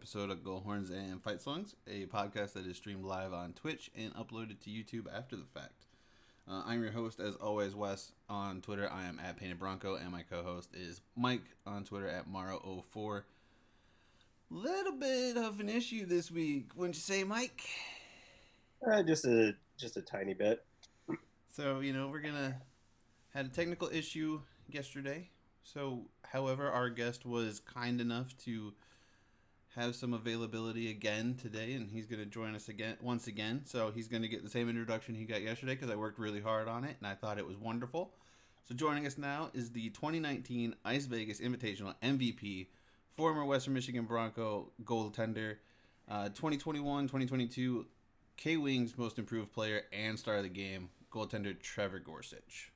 episode of Goal Horns and Fight Songs, a podcast that is streamed live on Twitch and uploaded to YouTube after the fact. I'm your host, as always, Wes. On Twitter, I am at Painted Bronco, and my co-host is Mike on Twitter at Maro04. Little bit of an issue this week, wouldn't you say, Mike? Just a tiny bit. So, had a technical issue yesterday. So, however, our guest was kind enough to have some availability again today, and he's going to join us once again. So he's going to get the same introduction he got yesterday because I worked really hard on it, and I thought it was wonderful. So joining us now is the 2019 Ice Vegas Invitational MVP, former Western Michigan Bronco goaltender, 2021-2022 K-Wings Most Improved Player and Star of the Game, goaltender Trevor Gorsuch.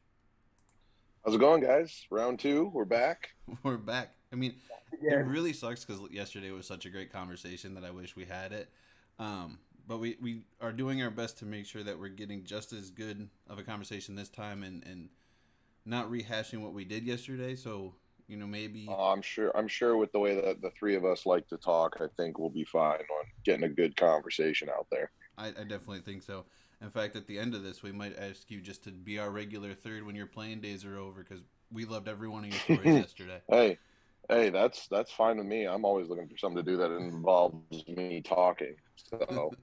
How's it going, guys? Round two, we're back. We're back. I mean, it really sucks because yesterday was such a great conversation that I wish we had it. But we are doing our best to make sure that we're getting just as good of a conversation this time and not rehashing what we did yesterday. So, maybe... I'm sure with the way that the three of us like to talk, I think we'll be fine on getting a good conversation out there. I definitely think so. In fact, at the end of this, we might ask you just to be our regular third when your playing days are over, because we loved every one of your stories yesterday. Hey, that's fine with me. I'm always looking for something to do that involves me talking. So,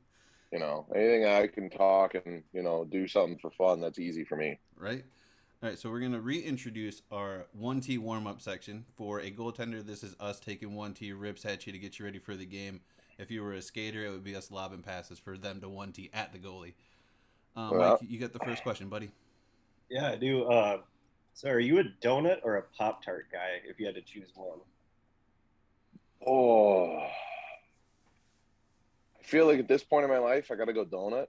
anything I can talk and, do something for fun, that's easy for me. Right? All right, so we're going to reintroduce our 1T warm-up section. For a goaltender, this is us taking 1T rips at you to get you ready for the game. If you were a skater, it would be us lobbing passes for them to 1T at the goalie. Mike, you got the first question, buddy. Yeah, I do. So are you a donut or a Pop-Tart guy if you had to choose one? Oh, I feel like at this point in my life, I got to go donut.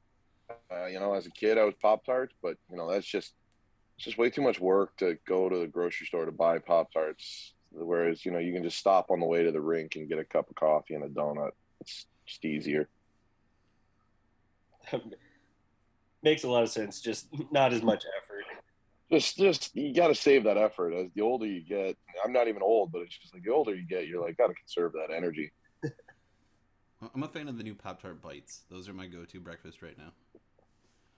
As a kid, I was Pop-Tarts, but, it's just way too much work to go to the grocery store to buy Pop-Tarts. Whereas, you can just stop on the way to the rink and get a cup of coffee and a donut. It's just easier. Makes a lot of sense. Just not as much effort. Just you got to save that effort. As the older you get, I'm not even old, but it's just like the older you get, you're like, got to conserve that energy. I'm a fan of the new Pop-Tart Bites. Those are my go-to breakfast right now.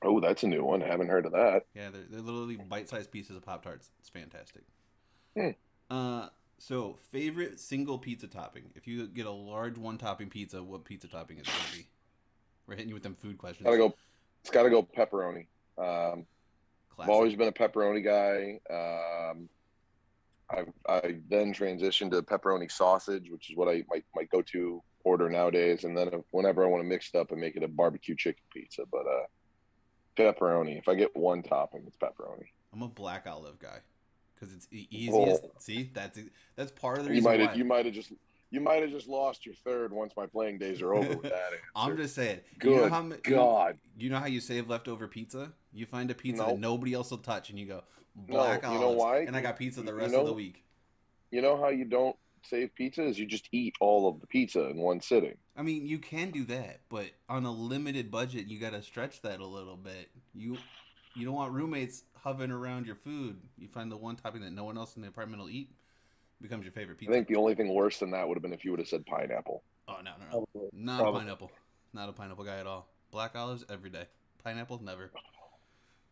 Oh, that's a new one. I haven't heard of that. Yeah, they're literally bite-sized pieces of Pop-Tarts. It's fantastic. Hmm. So, favorite single pizza topping? If you get a large one-topping pizza, what pizza topping is it going to be? We're hitting you with them food questions. It's got to go pepperoni. Classic. I've always been a pepperoni guy. I then transitioned to pepperoni sausage, which is what my go-to order nowadays. And then whenever I want to mix it up and make it a barbecue chicken pizza, but pepperoni. If I get one topping, it's pepperoni. I'm a black olive guy because it's the easiest. Oh. See, that's part of the reason why. You might have just lost your third once my playing days are over with that answer. I'm just saying. Good God. You know how you save leftover pizza? You find a pizza that nobody else will touch, and you go, black olives. You know why? And I got pizza the rest of the week. You know how you don't save pizza? Is you just eat all of the pizza in one sitting. I mean, you can do that, but on a limited budget, you got to stretch that a little bit. You don't want roommates hovering around your food. You find the one topping that no one else in the apartment will eat. Becomes your favorite pizza. I think the only thing worse than that would have been if you would have said pineapple. Oh, no. Not a pineapple. Not a pineapple guy at all. Black olives every day. Pineapple, never.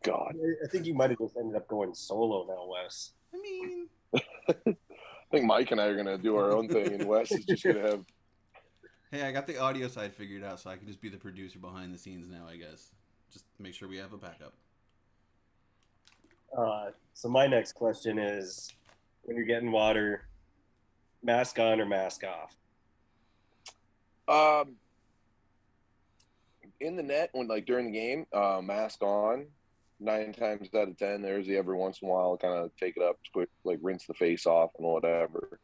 God. I think you might have just ended up going solo now, Wes. I mean... I think Mike and I are going to do our own thing, and Wes is just going to have... Hey, I got the audio side figured out, so I can just be the producer behind the scenes now, I guess. Just make sure we have a backup. So my next question is... When you're getting water, mask on or mask off? In the net, during the game, mask on. 9 times out of 10, there's the every once in a while kind of take it up, quick, rinse the face off and whatever.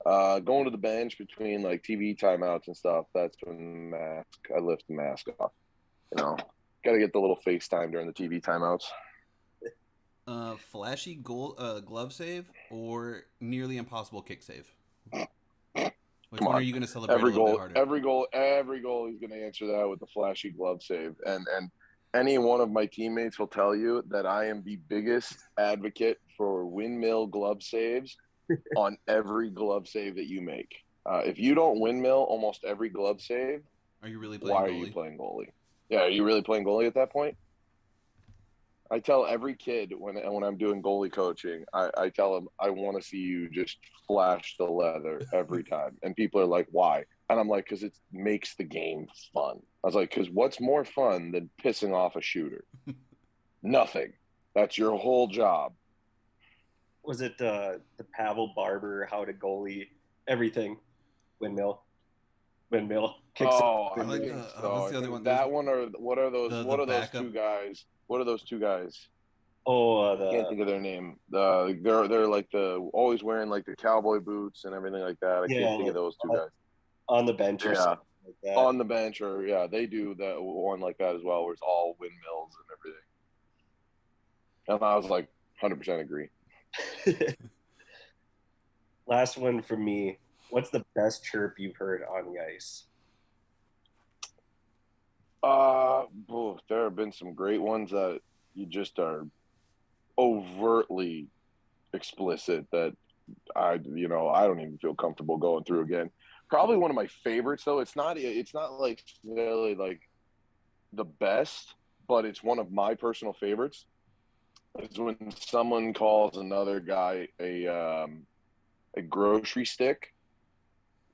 Going to the bench between TV timeouts and stuff, that's when I lift the mask off. Got to get the little face time during the TV timeouts. Flashy glove save or nearly impossible kick save? Which one are you going to celebrate a little bit harder? Every goal, he's going to answer that with the flashy glove save. And any one of my teammates will tell you that I am the biggest advocate for windmill glove saves on every glove save that you make. If you don't windmill almost every glove save, Are you really playing why are goalie? you playing goalie? Yeah, are you really playing goalie at that point? I tell every kid when I'm doing goalie coaching, I tell them I want to see you just flash the leather every time, and people are like, "Why?" And I'm like, "Because it makes the game fun." I was like, "Because what's more fun than pissing off a shooter? Nothing. That's your whole job." Was it the Pavel Barber, how to goalie, everything, windmill, kicks it, Oh, I I like windmill. the think so. what's I the other think one? There's that one, or what are those? the What are those backup. two guys? What are those two guys? Oh, Can't think of their name. They're like the always wearing like the cowboy boots and everything like that. I can't think yeah, of those two guys. on the bench or Yeah, something like that. on the bench, or yeah, they do that one like that as well, where it's all windmills and everything. And I was like, 100% agree. Last one for me. What's the best chirp you've heard on the ice? There have been some great ones that you just are overtly explicit that I don't even feel comfortable going through again. Probably one of my favorites though. It's not like really like the best, but it's one of my personal favorites. Is when someone calls another guy a grocery stick,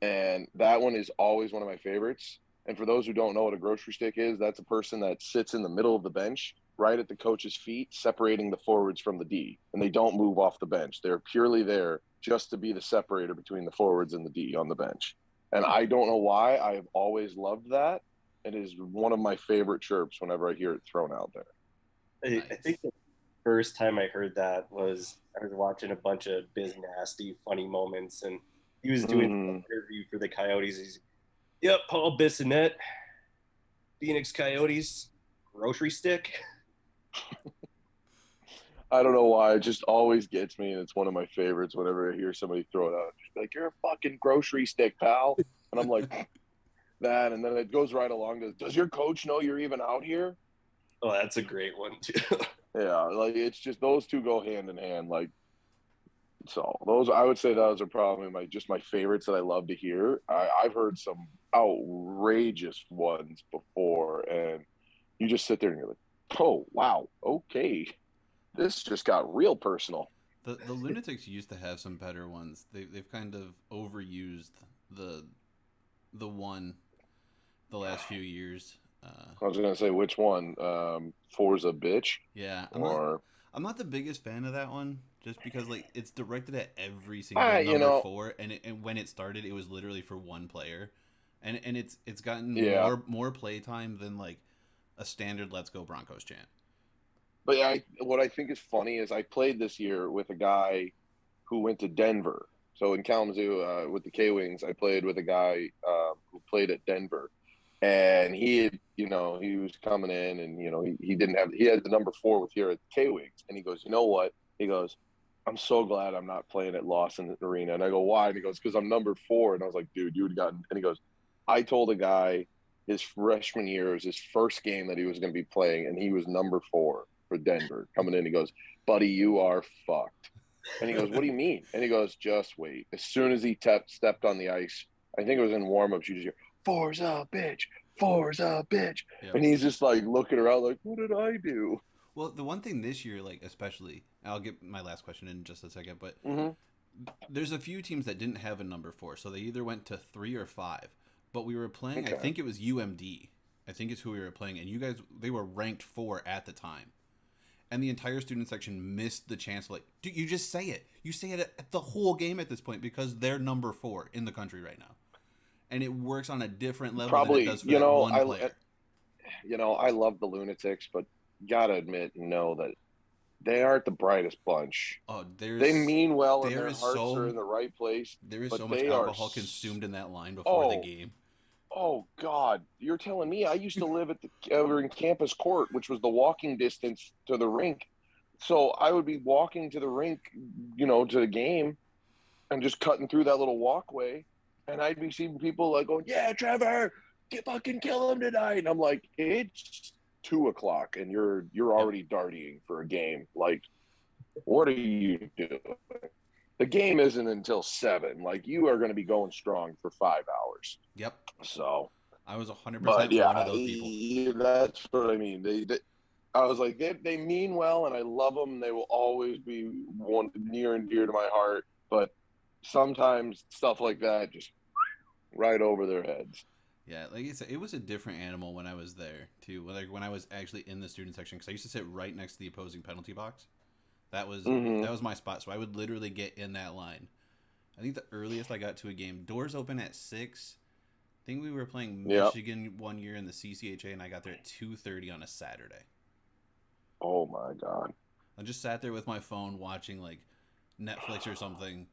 and that one is always one of my favorites. And for those who don't know what a grocery stick is, that's a person that sits in the middle of the bench, right at the coach's feet, separating the forwards from the D. And they don't move off the bench. They're purely there just to be the separator between the forwards and the D on the bench. And I don't know why. I have always loved that. It is one of my favorite chirps whenever I hear it thrown out there. I think the first time I heard that was I was watching a bunch of Biz Nasty funny moments, and he was doing an interview for the Coyotes. He's, yep, Paul Bissonnette, Phoenix Coyotes, grocery stick. I don't know why. It just always gets me, and it's one of my favorites whenever I hear somebody throw it out. Just like, you're a fucking grocery stick, pal. And I'm like, that. And then it goes right along. Does your coach know you're even out here? Oh, that's a great one, too. Yeah, like it's just those two go hand in hand. Like, so those, I would say those are probably my favorites that I love to hear. I've heard some outrageous ones before, and you just sit there and you're like, oh wow, okay, this just got real personal. The Lunatics used to have some better ones. They've kind of overused the one the last few years. I was gonna say which one, Forza bitch, Yeah, I'm not the biggest fan of that one, just because like it's directed at every single you number know, four, and when it started, it was literally for one player, and it's gotten yeah. more play time than like a standard "Let's Go Broncos" chant. But what I think is funny is I played this year with a guy who went to Denver. So in Kalamazoo, with the K Wings, I played with a guy who played at Denver, and he was coming in, and he had the number 4 with here at K Wings, and he goes, you know what? He goes, I'm so glad I'm not playing at Lawson Arena, and I go, why? And he goes, because I'm number 4, and I was like, dude, you would have gotten, and he goes, I told a guy his freshman year was his first game that he was going to be playing, and he was number 4 for Denver coming in. He goes, buddy, you are fucked. And he goes, what do you mean? And he goes, just wait. As soon as he stepped on the ice, I think it was in warm-ups, you just hear, Forza, bitch, Forza, bitch. Yep. And he's just like looking around like, what did I do? Well, the one thing this year, like especially, I'll get my last question in just a second, but there's a few teams that didn't have a number 4, so they either went to 3 or 5. But we were playing, Okay. I think it was UMD. I think it's who we were playing, and you guys, they were ranked 4 at the time. And the entire student section missed the chance. Like, dude, you just say it. You say it at the whole game at this point because they're number 4 in the country right now, and it works on a different level than it does for that one player. I love the Lunatics, but gotta admit, that they aren't the brightest bunch. Oh, they mean well, and there their is hearts so are in the right place. There is but so much they alcohol are consumed in that line before the game. Oh God, you're telling me? I used to live over in Campus Court, which was the walking distance to the rink. So I would be walking to the rink, to the game, and just cutting through that little walkway, and I'd be seeing people like going, "Yeah, Trevor, fucking kill him tonight." And I'm like, it's 2:00, and you're already darting for a game. Like, what are you doing? the game isn't until 7. Like, you are going to be going strong for 5 hours. Yep. So I was 100% but for one of those people. that's what I mean. I was like, they mean well, and I love them. They will always be one near and dear to my heart. But sometimes stuff like that just right over their heads. Yeah, like I said, it was a different animal when I was there too. Like when I was actually in the student section, because I used to sit right next to the opposing penalty box. That was my spot. So I would literally get in that line. I think the earliest I got to a game, doors open at 6. I think we were playing Michigan one year in the CCHA, and I got there at 2:30 on a Saturday. Oh my God! I just sat there with my phone watching like Netflix or something.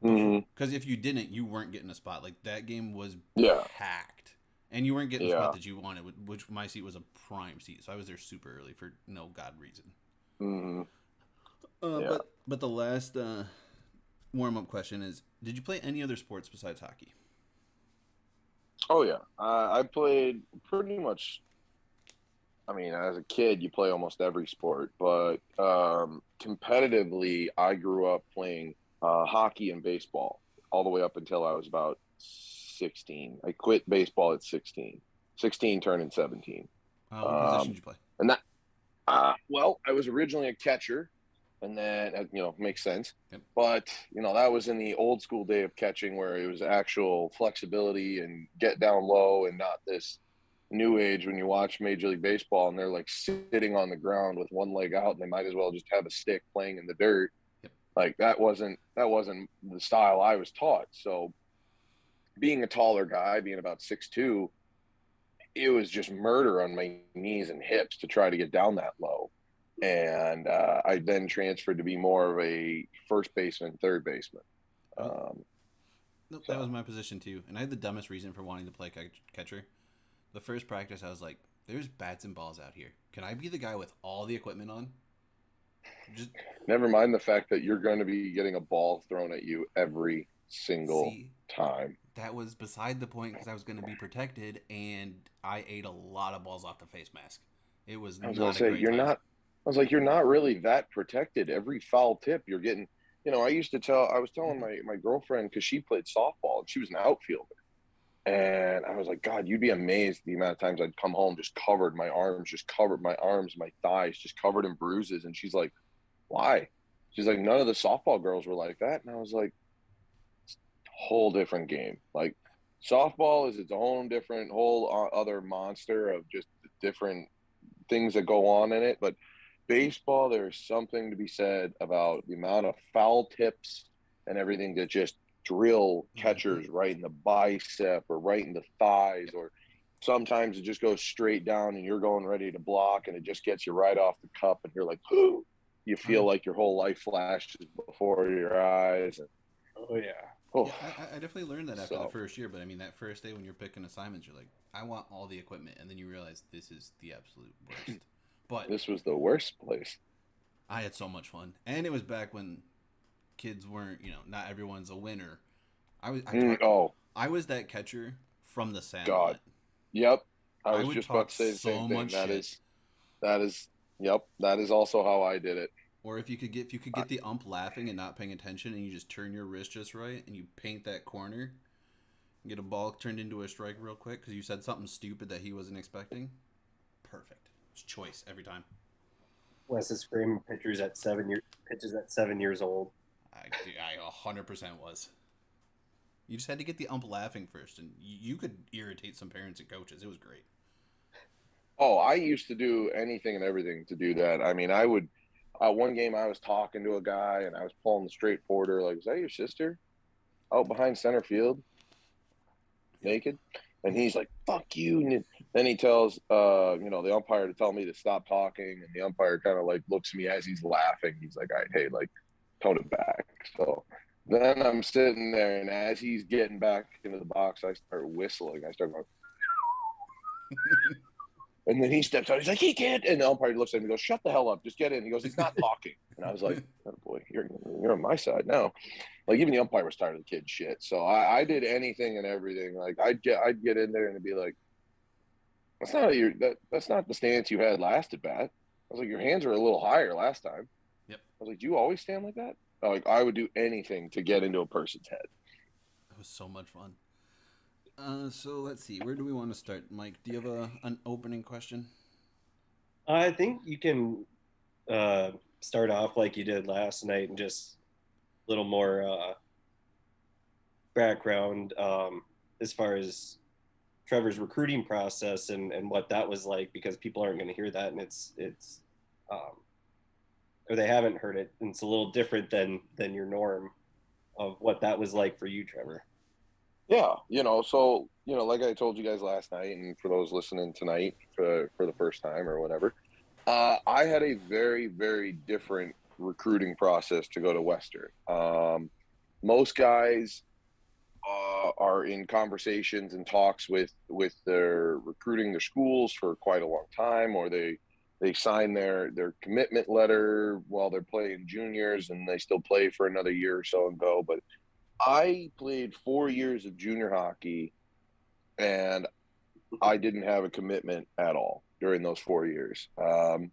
Mm-hmm. Because if you didn't, you weren't getting a spot. Like that game was packed, and you weren't getting the spot that you wanted. Which my seat was a prime seat, so I was there super early for no god reason. Mm-hmm. But the last warm up question is: did you play any other sports besides hockey? Oh yeah, I played pretty much. I mean, as a kid, you play almost every sport, but competitively, I grew up playing hockey and baseball all the way up until I was about 16. I quit baseball at 16. 16 turning 17. What position did you play? And that, well, I was originally a catcher, and then makes sense. Yep. But that was in the old school day of catching, where it was actual flexibility and get down low, and not this new age when you watch Major League Baseball and they're like sitting on the ground with one leg out, and they might as well just have a stick playing in the dirt. Yep. Like that wasn't the style I was taught. So being a taller guy, being about 6'2", it was just murder on my knees and hips to try to get down that low. And I then transferred to be more of a first baseman, third baseman. Nope, that was my position too. And I had the dumbest reason for wanting to play catcher. The first practice, I was like, there's bats and balls out here. Can I be the guy with all the equipment on? Never mind the fact that you're going to be getting a ball thrown at you every single time. That was beside the point, because I was going to be protected, and I ate a lot of balls off the face mask. It was not a great time. I was like, you're not really that protected. Every foul tip you're getting. I was telling my girlfriend, because she played softball and she was an outfielder. And I was like, God, you'd be amazed the amount of times I'd come home just covered, my arms, my thighs, just covered in bruises. And she's like, why? She's like, none of the softball girls were like that. And I was like, it's a whole different game. Like, softball is its own different whole other monster of just different things that go on in it. But baseball, there's something to be said about the amount of foul tips and everything that just drill catchers right in the bicep or right in the thighs, or sometimes it just goes straight down and you're going ready to block and it just gets you right off the cup, and you're like, ooh, you feel like your whole life flashes before your eyes. And, I definitely learned that after the first year. But I mean, that first day when you're picking assignments, you're like, I want all the equipment, and then you realize this is the absolute worst. But this was the worst place. I had so much fun, and it was back when kids weren't, not everyone's a winner. I was that catcher from the Sandlot. God. Yep. I was just about to say the same thing. That is also how I did it. Or if you could get the ump laughing and not paying attention, and you just turn your wrist just right and you paint that corner, and get a ball turned into a strike real quick because you said something stupid that he wasn't expecting. Perfect. It's choice every time. Wes is screaming pitches at 7 years old. I 100% was. You just had to get the ump laughing first, and you could irritate some parents and coaches. It was great. Oh, I used to do anything and everything to do that. I mean, I would. One game, I was talking to a guy, and I was pulling the straight forwarder. Like, is that your sister? Out behind center field, naked, and he's like, "Fuck you!" And then he tells, the umpire to tell me to stop talking, and the umpire kind of like looks at me as he's laughing. He's like, "All right, hey, like, tone it back." So then I'm sitting there, and as he's getting back into the box, I start whistling. I start going, and then he steps out. He's like, "He can't." And the umpire looks at him and goes, "Shut the hell up. Just get in." He goes, "He's not talking." And I was like, "Oh boy, you're on my side now." Like, even the umpire was tired of the kid shit. So I did anything and everything. Like, I'd get in there and it'd be like, that's not the stance you had last at bat. I was like, your hands are a little higher last time. Yep. I was like, do you always stand like that? Like, I would do anything to get into a person's head. That was so much fun. So let's see. Where do we want to start, Mike? Do you have an opening question? I think you can start off like you did last night and just a little more background as far as Trevor's recruiting process and what that was like, because people aren't going to hear that, and it's um, or they haven't heard it, and it's a little different than your norm of what that was like for you, Trevor. Yeah, so like I told you guys last night, and for those listening tonight for the first time or whatever, I had a very, very different recruiting process to go to Western. Most guys are in conversations and talks with their recruiting their schools for quite a long time, or they sign their commitment letter while they're playing juniors, and they still play for another year or so and go. But I played 4 years of junior hockey, and I didn't have a commitment at all during those 4 years. Over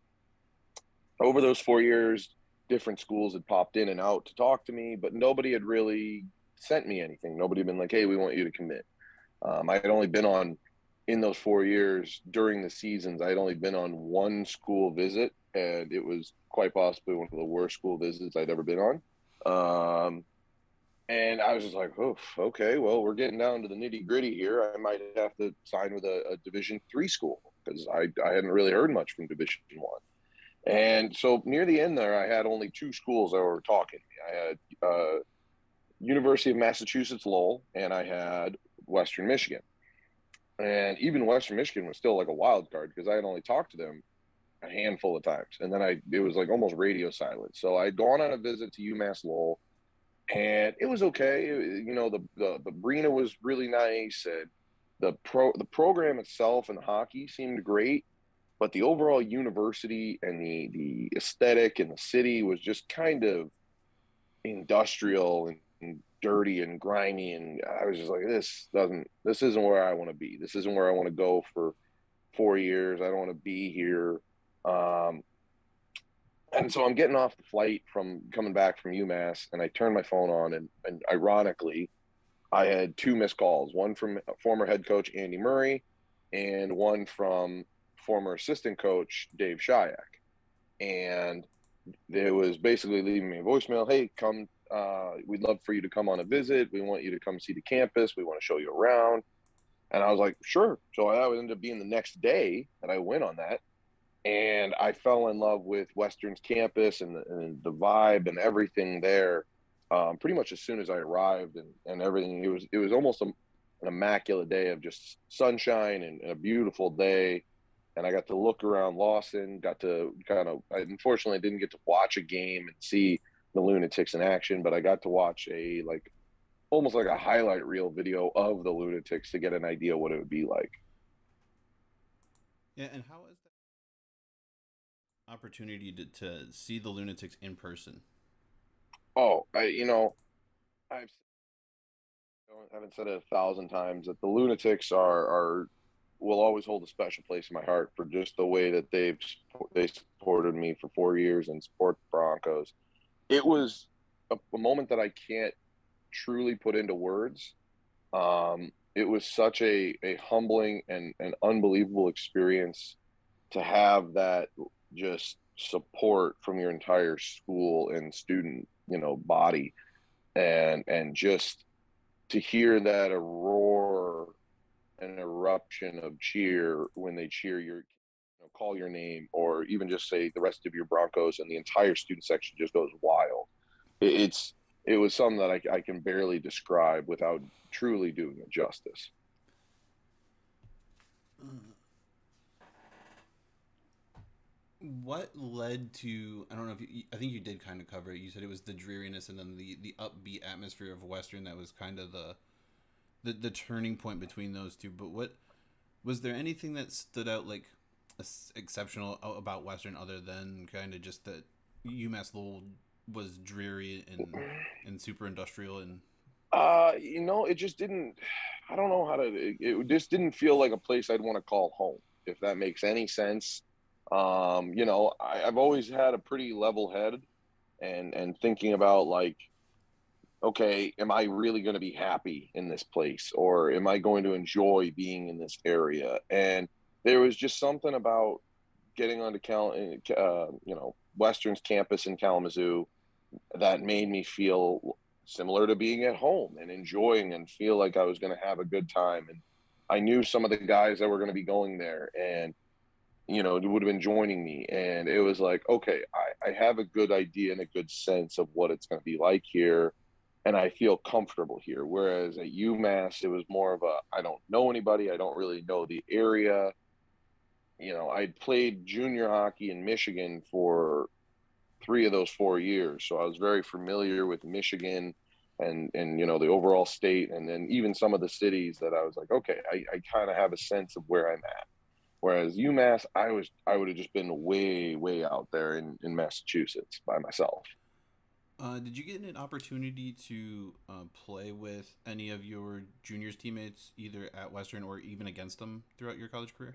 those 4 years, different schools had popped in and out to talk to me, but nobody had really sent me anything. Nobody had been like, hey, we want you to commit. I had only been on, in those 4 years during the seasons, I had only been on one school visit, and it was quite possibly one of the worst school visits I'd ever been on. And I was just like, oh, okay, well, we're getting down to the nitty gritty here. I might have to sign with a Division III school, because I hadn't really heard much from Division I. And so near the end there, I had only two schools that were talking to me. I had University of Massachusetts Lowell, and I had Western Michigan. And even Western Michigan was still like a wild card, because I had only talked to them a handful of times. And then it was like almost radio silent. So I'd gone on a visit to UMass Lowell, and it was okay. The arena was really nice, and the program itself and hockey seemed great, but the overall university and the aesthetic and the city was just kind of industrial and dirty and grimy, and I was just like, this isn't where I want to be. This isn't where I want to go for 4 years. I don't want to be here. And so I'm getting off the flight from coming back from UMass, and I turned my phone on, and ironically, I had two missed calls, one from former head coach Andy Murray and one from former assistant coach Dave Shayak. And it was basically leaving me a voicemail. Hey, come, we'd love for you to come on a visit. We want you to come see the campus. We want to show you around. And I was like, sure. So that would end up being the next day that I went on that. And I fell in love with Western's campus and the vibe and everything there. Pretty much as soon as I arrived, and everything, it was almost an immaculate day of just sunshine and a beautiful day. And I got to look around Lawson, got to I unfortunately didn't get to watch a game and see the Lunatics in action, but I got to watch almost like a highlight reel video of the Lunatics to get an idea what it would be like. Yeah, and how is that opportunity to see the Lunatics in person? Oh, I haven't said it 1,000 times that the Lunatics will always hold a special place in my heart for just the way that they supported me for 4 years and support the Broncos. It was a moment that I can't truly put into words. It was such a humbling and unbelievable experience to have that just support from your entire school and student, body, and just to hear that a roar, an eruption of cheer when they cheer call your name, or even just say the rest of your Broncos, and the entire student section just goes wild. It was something that I can barely describe without truly doing it justice. What led to, I don't know if I think you did kind of cover it. You said it was the dreariness and then the upbeat atmosphere of Western that was kind of the turning point between those two. But what was there anything that stood out like exceptional about Western other than kind of just that UMass Lowell was dreary and super industrial? And it just didn't, I don't know how to, it just didn't feel like a place I'd want to call home, if that makes any sense. I've always had a pretty level head, and thinking about like, okay, am I really going to be happy in this place, or am I going to enjoy being in this area? And there was just something about getting onto Western's campus in Kalamazoo that made me feel similar to being at home and enjoying and feel like I was going to have a good time. And I knew some of the guys that were going to be going there, and would have been joining me. And it was like, okay, I have a good idea and a good sense of what it's going to be like here. And I feel comfortable here. Whereas at UMass, it was more of I don't know anybody. I don't really know the area. I'd played junior hockey in Michigan for 3 of those 4 years. So I was very familiar with Michigan and the overall state. And then even some of the cities that I was like, okay, I kind of have a sense of where I'm at. Whereas UMass, I would have just been way, way out there in Massachusetts by myself. Did you get an opportunity to play with any of your juniors teammates, either at Western or even against them throughout your college career?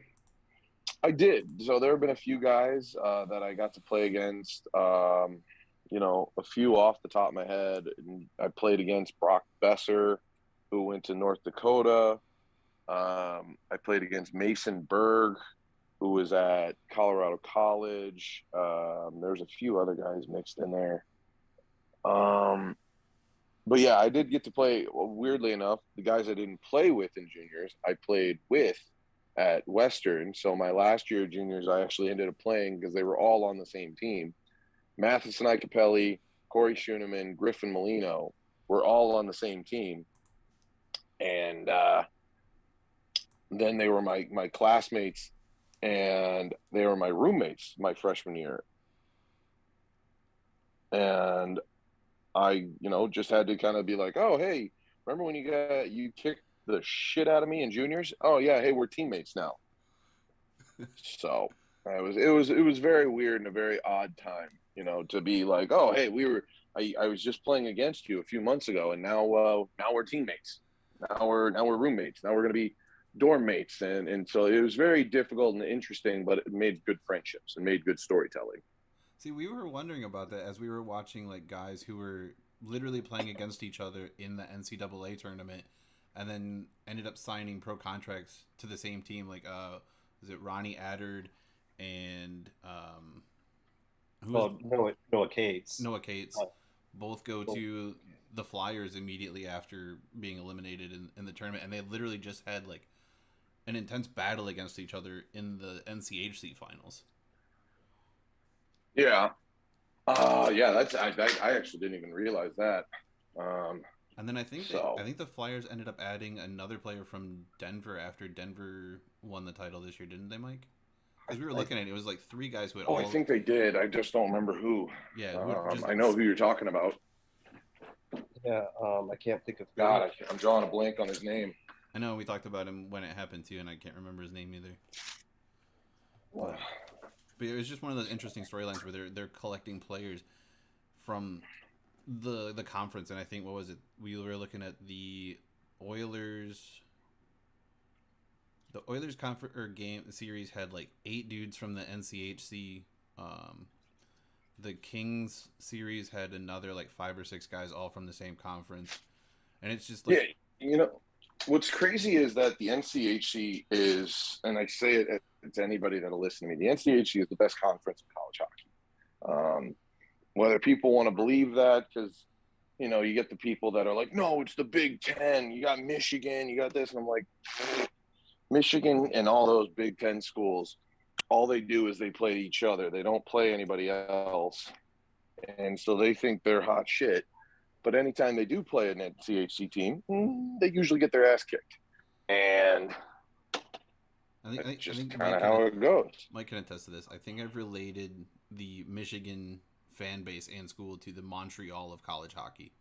I did. So there have been a few guys that I got to play against. A few off the top of my head. I played against Brock Besser, who went to North Dakota. I played against Mason Berg, who was at Colorado College. There's a few other guys mixed in there. But yeah, I did get to play. Weirdly enough, the guys I didn't play with in juniors, I played with at Western. So my last year of juniors, I actually ended up playing because they were all on the same team. Matheson Icapelli, Corey Schuneman, Griffin Molino were all on the same team. And then they were my classmates, and they were my roommates my freshman year. And I, just had to kind of be like, oh, hey, remember when you kicked the shit out of me in juniors? Oh yeah, hey, we're teammates now. So it was very weird and a very odd time, to be like, oh, hey, I was just playing against you a few months ago, and now we're teammates. Now we're roommates. Now we're gonna be dorm mates, and so it was very difficult and interesting, but it made good friendships and made good storytelling. See, we were wondering about that as we were watching like guys who were literally playing against each other in the NCAA tournament, and then ended up signing pro contracts to the same team. Like, is it Ronnie Addard and Noah Cates. Noah Cates both go to the Flyers immediately after being eliminated in the tournament, and they literally just had like an intense battle against each other in the NCHC finals. Yeah. That's I actually didn't even realize that. And then I think the Flyers ended up adding another player from Denver after Denver won the title this year, didn't they, Mike? Because we were looking at it, it was like 3 guys who had I think they did. I just don't remember who. Yeah, I know who you're talking about. Yeah, I can't think of. God, I'm drawing a blank on his name. I know we talked about him when it happened too, and I can't remember his name either. But it was just one of those interesting storylines where they're collecting players from the conference, and I think what was it? We were looking at the Oilers. The Oilers conference or game series had like 8 dudes from the NCHC. The Kings series had another like 5 or 6 guys all from the same conference, and it's just like what's crazy is that the NCHC is, and I say it to anybody that'll listen to me, the NCHC is the best conference in college hockey. Whether people want to believe that, because you get the people that are like, no, it's the Big Ten. You got Michigan, you got this, and I'm like, Michigan and all those Big Ten schools, all they do is they play each other. They don't play anybody else, and so they think they're hot shit. But anytime they do play an NCHC team, they usually get their ass kicked. And that's just kind of how it goes. Mike can attest to this. I think I've related the Michigan fan base and school to the Montreal of college hockey.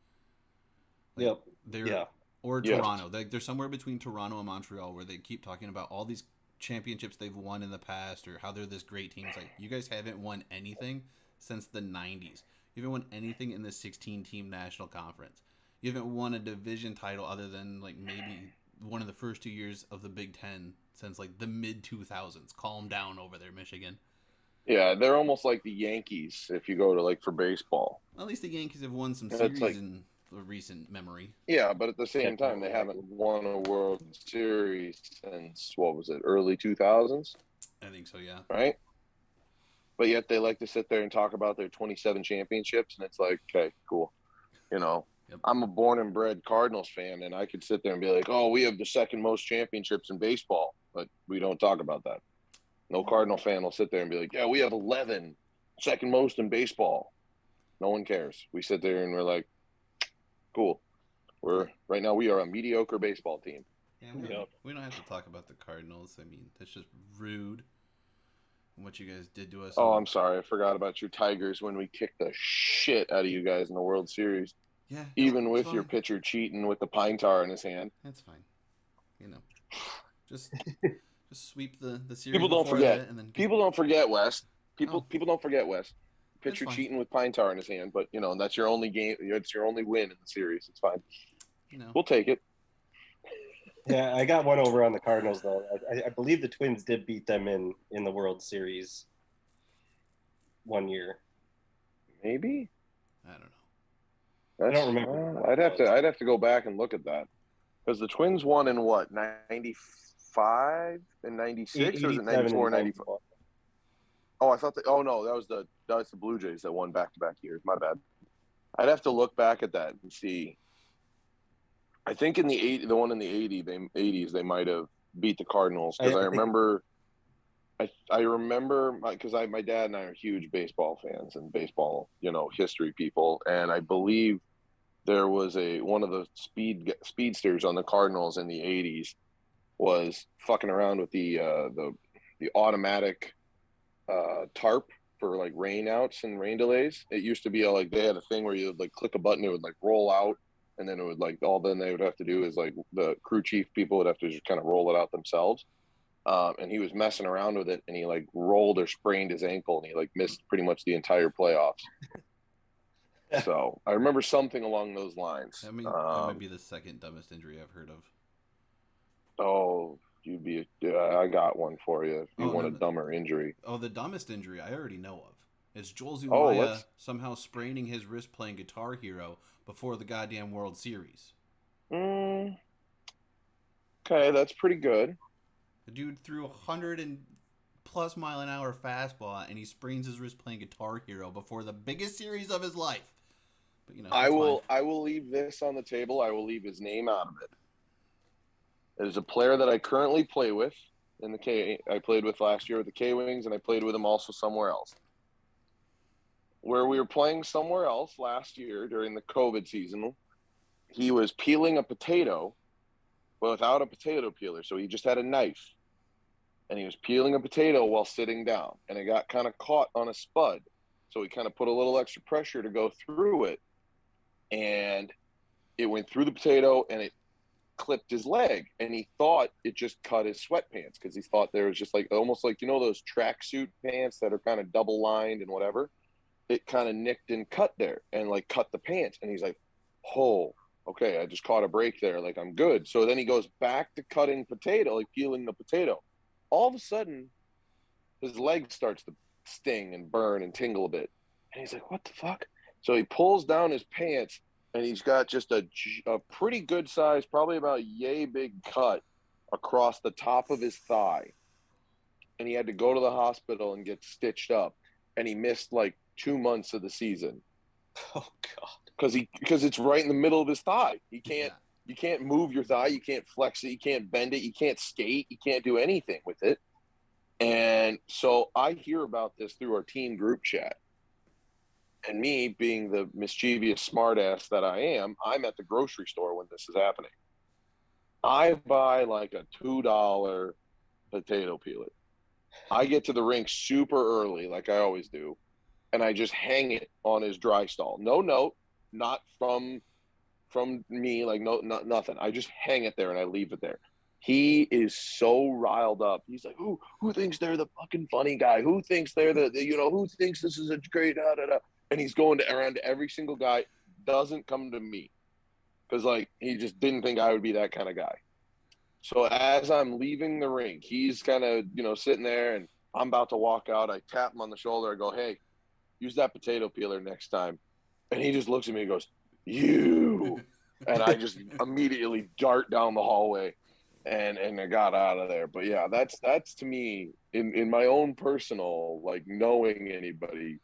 Or Toronto. They're somewhere between Toronto and Montreal, where they keep talking about all these championships they've won in the past, or how they're this great team. It's like, you guys haven't won anything since the 90s. You haven't won anything in the 16-team national conference. You haven't won a division title other than like maybe one of the first 2 years of the Big Ten since like the mid-2000s. Calm down over there, Michigan. Yeah, they're almost like the Yankees if you go to like for baseball. At least the Yankees have won some It's series like, in the recent memory. yeah, but at the same Can't time, they haven't won a World Series since what was it, early 2000s, I think so, yeah. right? But yet they like to sit there and talk about their 27 championships, and it's like, okay, cool. You know, Yep. I'm a born and bred Cardinals fan, and I could sit there and be like, oh, we have the second most championships in baseball, but we don't talk about that. No Cardinal fan will sit there and be like, yeah, we have 11, second most in baseball. No one cares. We sit there and we're like, cool. Right now we are a mediocre baseball team. Yeah, Yep. we don't have to talk about the Cardinals. I mean, that's just rude. What you guys did to us. Oh, I'm sorry. I forgot about your Tigers when we kicked the shit out of you guys in the World Series. Yeah, Even it's with fine. your pitcher cheating with the pine tar in his hand. That's fine. You know, just sweep the series. People don't before forget. that and then People don't forget, Wes. Oh. People don't forget, Wes. That's Pitcher fine. cheating with pine tar in his hand, but that's your only game. It's your only win in the series. It's fine. We'll take it. Yeah, I got one over on the Cardinals though. I believe the Twins did beat them in the World Series one year. Maybe. I don't know. I don't remember. I'd have to go back and look at that because the Twins won in what 95 and 96 or was it 94 and 95? Oh, I thought oh no, that's the Blue Jays that won back-to-back years. My bad. I'd have to look back at that and see. I think in the one in the 80s, they might have beat the Cardinals because I remember. I remember because my dad and I are huge baseball fans and baseball history people, and I believe there was one of the speedsters on the Cardinals in the 80s was fucking around with the automatic tarp for like rain outs and rain delays. It used to be like they had a thing where you would like click a button, it would like roll out, and then it would like then they would have to do is like the crew chief people would have to just kind of roll it out themselves. And he was messing around with it, and he like rolled or sprained his ankle, and he like missed pretty much the entire playoffs. So I remember something along those lines. I mean, that might be the second dumbest injury I've heard of. Oh, I got one for you if you want a dumber injury. Oh, the dumbest injury I already know of. It's Joel Zumaya somehow spraining his wrist playing Guitar Hero before the goddamn World Series. Okay, that's pretty good. The dude threw 100+ mile an hour fastball, and he sprains his wrist playing Guitar Hero before the biggest series of his life. But I will leave this on the table. I will leave his name out of it. It is a player that I currently play with in the K. I played with last year with the K-Wings, and I played with him also somewhere else. Where we were playing somewhere else last year during the COVID season, he was peeling a potato, but without a potato peeler. So he just had a knife, and he was peeling a potato while sitting down, and it got kind of caught on a spud. So he kind of put a little extra pressure to go through it, and it went through the potato, and it clipped his leg, and he thought it just cut his sweatpants because he thought there was just like almost like those tracksuit pants that are kind of double lined and whatever. It kind of nicked and cut there and like cut the pants, and he's like, "Oh, okay, I just caught a break there. Like I'm good." So then he goes back to cutting potato, like peeling the potato. All of a sudden, his leg starts to sting and burn and tingle a bit, and he's like, "What the fuck?" So he pulls down his pants, and he's got just a pretty good size, probably about yay big cut across the top of his thigh. And he had to go to the hospital and get stitched up. And he missed like 2 months of the season. Oh God! Because it's right in the middle of his thigh. You can't move your thigh. You can't flex it. You can't bend it. You can't skate. You can't do anything with it. And so I hear about this through our team group chat. And me being the mischievous smartass that I am, I'm at the grocery store when this is happening. I buy like a $2 potato peeler. I get to the rink super early, like I always do, and I just hang it on his dry stall. No note, not from me, like nothing. I just hang it there and I leave it there. He is so riled up. He's like, who thinks they're the fucking funny guy? Who thinks they're who thinks this is a great da-da-da? And he's going around to every single guy, doesn't come to me. Because, like, he just didn't think I would be that kind of guy. So as I'm leaving the rink, he's kind of, sitting there, and I'm about to walk out. I tap him on the shoulder. I go, hey, use that potato peeler next time. And he just looks at me and goes, you. And I just immediately dart down the hallway and I got out of there. But yeah, that's to me, in my own personal, like, knowing anybody,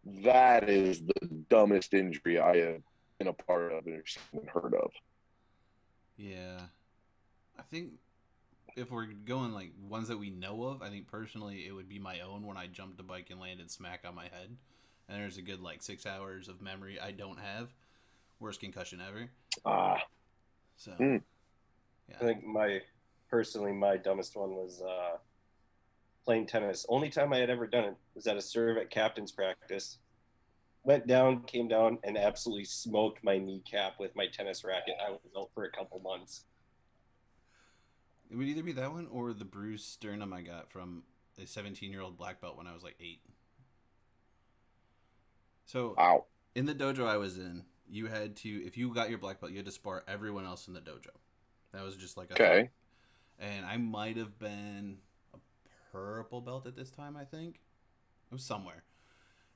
that is the dumbest injury I have been a part of or heard of. Yeah. I think if we're going like ones that we know of, I think personally it would be my own when I jumped a bike and landed smack on my head. And there's a good like 6 hours of memory I don't have. Worst concussion ever. So, yeah. I think my dumbest one was playing tennis. Only time I had ever done it was at a serve at captain's practice. Went down, came down, and absolutely smoked my kneecap with my tennis racket. I was out for a couple months. It would either be that one or the bruised sternum I got from a 17-year-old black belt when I was like 8. So, wow. In the dojo I was in, you had to, if you got your black belt, you had to spar everyone else in the dojo. That was just like a thing. And I might have been a purple belt at this time, I think. It was somewhere.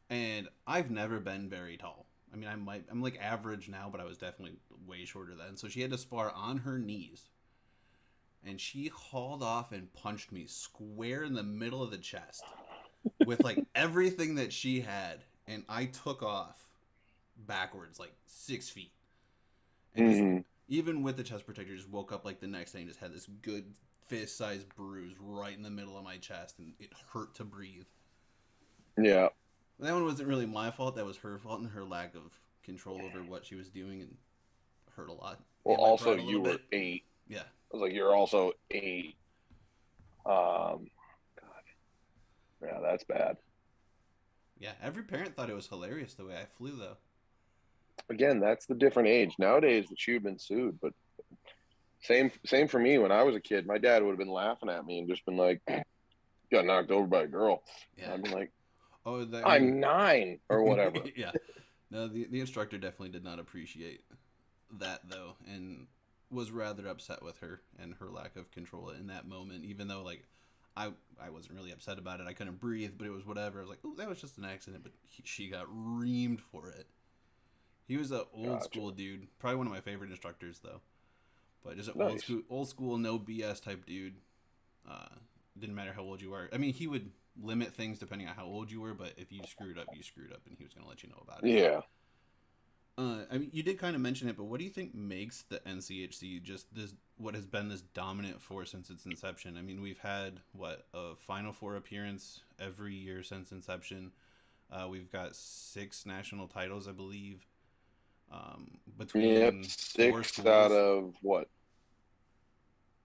And I've never been very tall. I mean, I'm like average now, but I was definitely way shorter then. So she had to spar on her knees. And she hauled off and punched me square in the middle of the chest with like everything that she had. And I took off backwards like 6 feet. And just, even with the chest protector, just woke up like the next day and just had this good fist-sized bruise right in the middle of my chest. And it hurt to breathe. Yeah. That one wasn't really my fault. That was her fault and her lack of control over what she was doing, and hurt a lot. Well, also you were 8. Yeah. I was like, you're also 8. God. Yeah, that's bad. Yeah, every parent thought it was hilarious the way I flew, though. Again, that's the different age. Nowadays, the shoe been sued, but same for me. When I was a kid, my dad would have been laughing at me and just been like, got knocked over by a girl. Yeah. I'd be like, I'm 9 or whatever. Yeah. No, the instructor definitely did not appreciate that, though, and was rather upset with her and her lack of control in that moment, even though, like, I wasn't really upset about it. I couldn't breathe, but it was whatever. I was like, oh, that was just an accident, but she got reamed for it. He was an old school dude. Probably one of my favorite instructors, though. But just an old school, no BS type dude. Didn't matter how old you were. I mean, he would limit things depending on how old you were, but if you screwed up, and he was going to let you know about it. Yeah. I mean, you did kind of mention it, but what do you think makes the NCHC just what has been this dominant force since its inception? I mean, we've had, a Final Four appearance every year since inception. We've got 6 national titles, I believe. Between 6 out of what?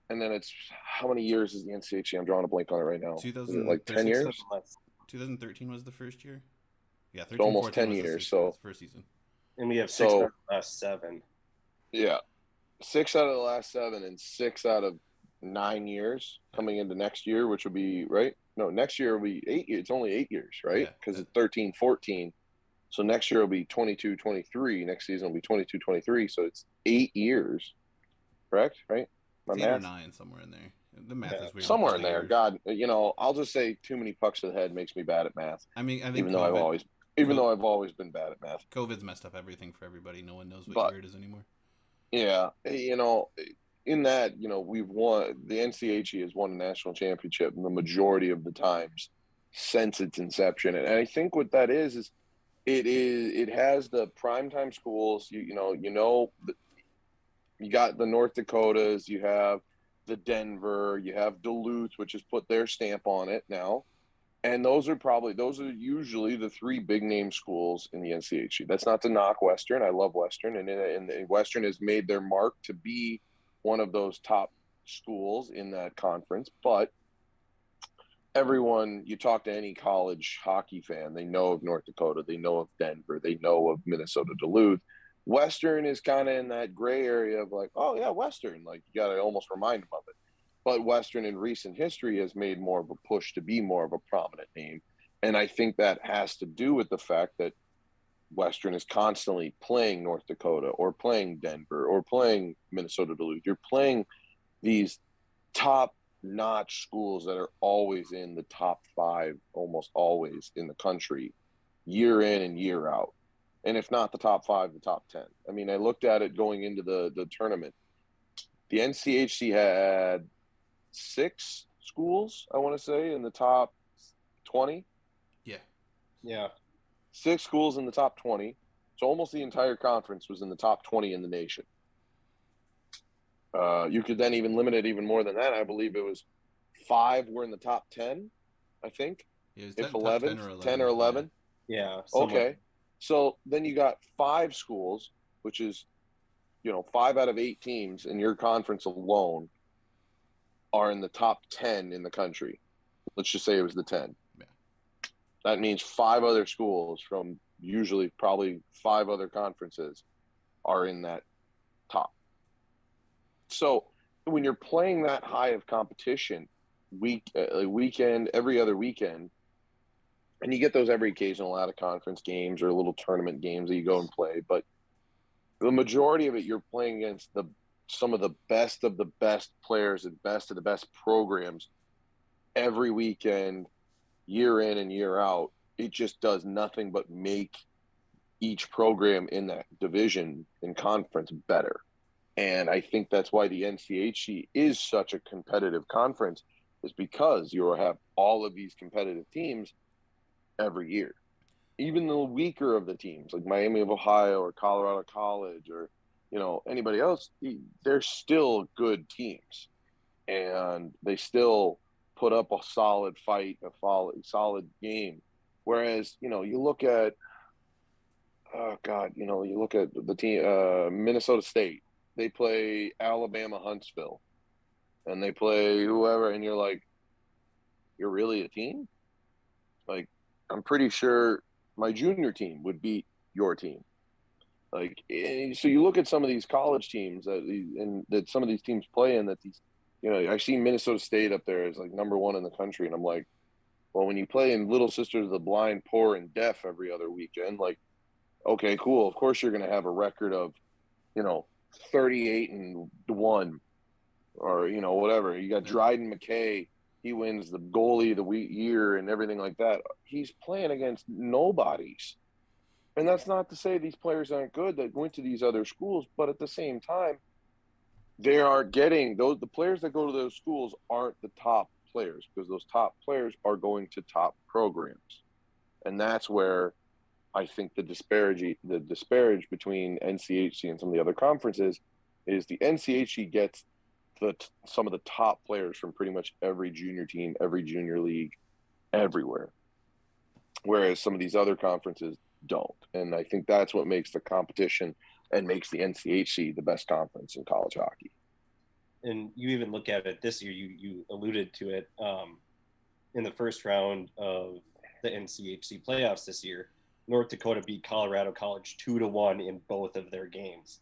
And then it's, how many years is the NCHC? I'm drawing a blank on it right now. Like 10 years? 2013 was the first year. Yeah, 13, so almost 10 years. So first season. And we have 6 out of the last 7. Yeah. 6 out of the last 7 and 6 out of 9 years coming into next year, which will be, right? No, next year will be 8 years. It's only 8 years, right? Because it's 13, 14. So next year will be 22, 23. Next season will be 22, 23. So it's 8 years, correct? Right? My math? 8 or 9, somewhere in there. The math is weird. Somewhere in there. God, I'll just say too many pucks to the head makes me bad at math. I mean, I think even though I've always been bad at math. COVID's messed up everything for everybody. No one knows what year it is anymore. Yeah, in that, we've won, the NCHE has won a national championship the majority of the times since its inception, and I think what that is it has the primetime schools. You got the North Dakotas, you have the Denver, you have Duluth, which has put their stamp on it now. And those are usually the 3 big name schools in the NCHC. That's not to knock Western. I love Western, and Western has made their mark to be one of those top schools in that conference. But everyone, you talk to any college hockey fan, they know of North Dakota, they know of Denver, they know of Minnesota Duluth. Western is kind of in that gray area of like, oh yeah, Western. Like, you got to almost remind them of it. But Western in recent history has made more of a push to be more of a prominent name. And I think that has to do with the fact that Western is constantly playing North Dakota or playing Denver or playing Minnesota Duluth. You're playing these top top-notch schools that are always in the top 5, almost always in the country, year in and year out. And if not the top 5, the top 10. I mean, I looked at it going into the tournament. The NCHC had 6 schools, I want to say, in the top 20. Yeah. 6 schools in the top 20. So almost the entire conference was in the top 20 in the nation. You could then even limit it even more than that. I believe it was 5 were in the top 10, I think. Yeah, it was If top 11, 10 or 11. 10 or 11. Yeah. Okay. So then you got 5 schools, which is, 5 out of 8 teams in your conference alone are in the top 10 in the country. Let's just say it was the 10. Yeah. That means 5 other schools from usually probably 5 other conferences are in that top. So when you're playing that high of competition weekend, every other weekend, and you get those every occasional out of conference games or little tournament games that you go and play, but the majority of it you're playing against some of the best players and best of the best programs every weekend, year in and year out. It just does nothing but make each program in that division and conference better. And I think that's why the NCHC is such a competitive conference, is because you have all of these competitive teams every year. Even the weaker of the teams, like Miami of Ohio or Colorado College or, anybody else, they're still good teams. And they still put up a solid fight, a solid game. Whereas, you look at, you look at the team, Minnesota State. They play Alabama Huntsville, and they play whoever, and you're like, you're really a team? Like, I'm pretty sure my junior team would beat your team. Like, so you look at some of these college teams that some of these teams play in, that these, I've seen Minnesota State up there as like number 1 in the country, and I'm like, well, when you play in Little Sisters of the Blind, Poor, and Deaf every other weekend, like, okay, cool. Of course you're going to have a record of, 38-1, or, whatever. You got Dryden McKay. He wins the goalie of the year and everything like that. He's playing against nobodies. And that's not to say these players aren't good that went to these other schools, but at the same time, they are getting the players that go to those schools aren't the top players, because those top players are going to top programs. And that's where I think the disparage between NCHC and some of the other conferences is the NCHC gets some of the top players from pretty much every junior team, every junior league, everywhere. Whereas some of these other conferences don't. And I think that's what makes the competition and makes the NCHC the best conference in college hockey. And you even look at it this year, you alluded to it in the first round of the NCHC playoffs this year. North Dakota beat Colorado College 2-1 in both of their games.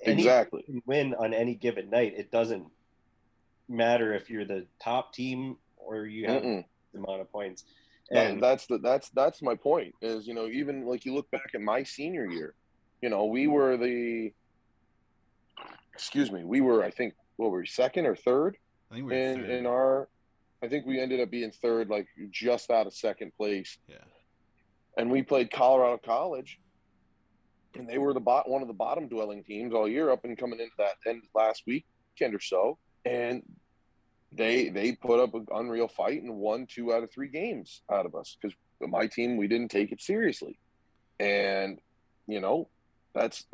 Exactly. Any win on any given night. It doesn't matter if you're the top team or you have the amount of points. And that's my point. Is, even like you look back at my senior year, we were I think, what were we, second or third? I think we were third. I think we ended up being third, like just out of second place. Yeah. And we played Colorado College, and they were one of the bottom dwelling teams all year, up and coming into that end last weekend or so. And they put up an unreal fight and won 2 out of 3 games out of us, because my team, we didn't take it seriously. And, that's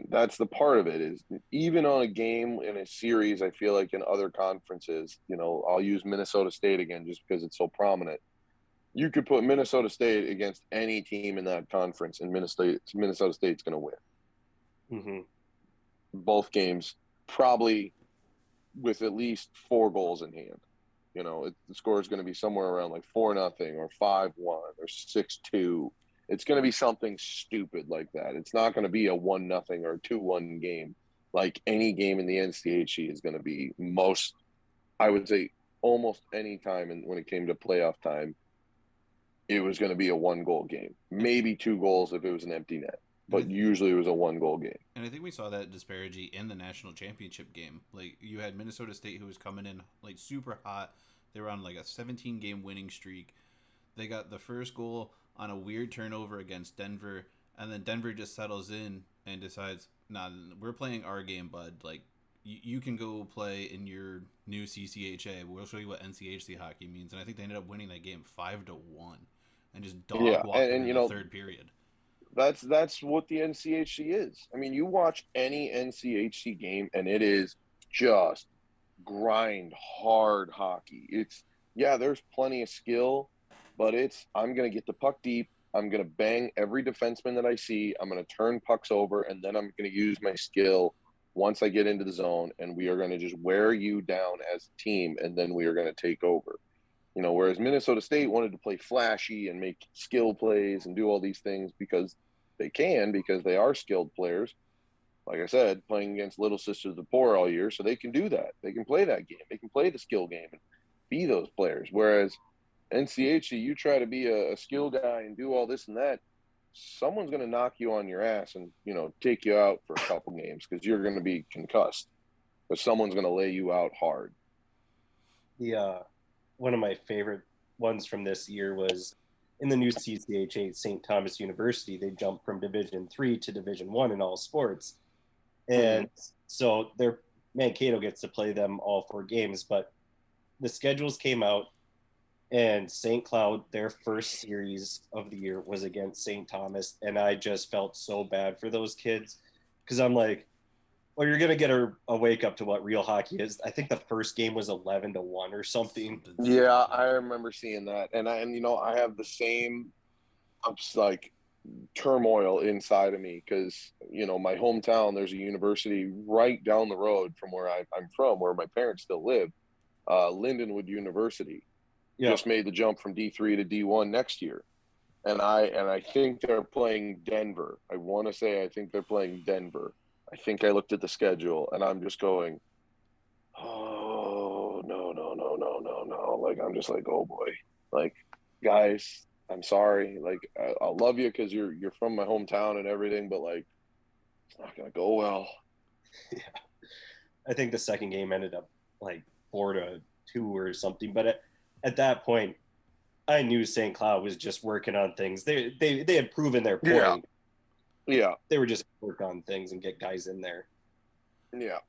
that's the part of it, is even on a game in a series, I feel like in other conferences, I'll use Minnesota State again just because it's so prominent. You could put Minnesota State against any team in that conference, and Minnesota State's going to win. Mm-hmm. Both games, probably with at least 4 goals in hand. The score is going to be somewhere around like 4-0 or 5-1 or 6-2. It's going to be something stupid like that. It's not going to be a 1-0 or 2-1 game. Like any game in the NCHC is going to be I would say almost any time. And when it came to playoff time, it was going to be a 1-goal game, maybe 2 goals if it was an empty net. but usually it was a 1-goal game. And I think we saw that disparity in the national championship game. Like, you had Minnesota State, who was coming in like super hot. They were on like a 17-game winning streak. They got the first goal on a weird turnover against Denver, and then Denver just settles in and decides, nah, we're playing our game, bud. Like, you can go play in your new CCHA. We'll show you what NCHC hockey means. And I think they ended up winning that game 5-1, and just dog walked them in the third period. That's what the NCHC is. I mean, you watch any NCHC game, and it is just grind hard hockey. There's plenty of skill, but I'm going to get the puck deep. I'm going to bang every defenseman that I see. I'm going to turn pucks over, and then I'm going to use my skill once I get into the zone, and we are going to just wear you down as a team, and then we are going to take over. Whereas Minnesota State wanted to play flashy and make skill plays and do all these things because they are skilled players. Like I said, playing against Little Sisters of the Poor all year, so they can do that. They can play that game. They can play the skill game and be those players. Whereas NCHC, you try to be a skill guy and do all this and that, someone's going to knock you on your ass and, take you out for a couple games because you're going to be concussed. But someone's going to lay you out hard. One of my favorite ones from this year was in the new CCHA, St. Thomas University. They jumped from Division III to Division I in all sports. And so Mankato gets to play them all 4 games, but the schedules came out, and St. Cloud, their first series of the year was against St. Thomas, and I just felt so bad for those kids because I'm like, well, you're going to get a wake up to what real hockey is. I think the first game was 11-1 or something. Yeah, I remember seeing that. And I have the same turmoil inside of me because, my hometown, there's a university right down the road from where I'm from, where my parents still live, Lindenwood University. Yeah. Just made the jump from D3 to D1 next year. And I think they're playing Denver. I think they're playing Denver. I think I looked at the schedule, and I'm just going, oh, no. Like, I'm just like, oh, boy. Like, guys, I'm sorry. Like, I love you because you're from my hometown and everything, but, like, it's not going to go well. Yeah. I think the second game ended up, like, 4-2 or something. But at that point, I knew St. Cloud was just working on things. They had proven their point. Yeah. They were just work on things and get guys in there. Yeah.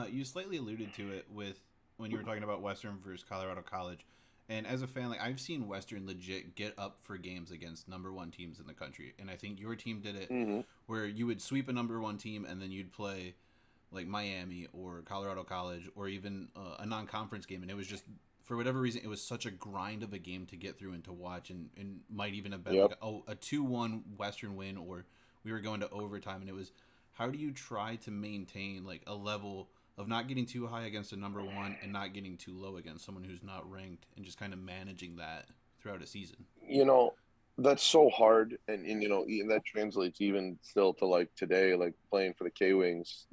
You slightly alluded to it with when you were talking about Western versus Colorado College. And as a fan, like, I've seen Western legit get up for games against number 1 teams in the country. And I think your team did it where you would sweep a number 1 team and then you'd play like Miami or Colorado College or even a non-conference game. And it was just, for whatever reason, it was such a grind of a game to get through and to watch, and might even have been like a 2-1 Western win, or we were going to overtime. And it was, how do you try to maintain like a level of not getting too high against a number 1 and not getting too low against someone who's not ranked, and just kind of managing that throughout a season? That's so hard. And that translates even still to like today, like playing for the K-Wings,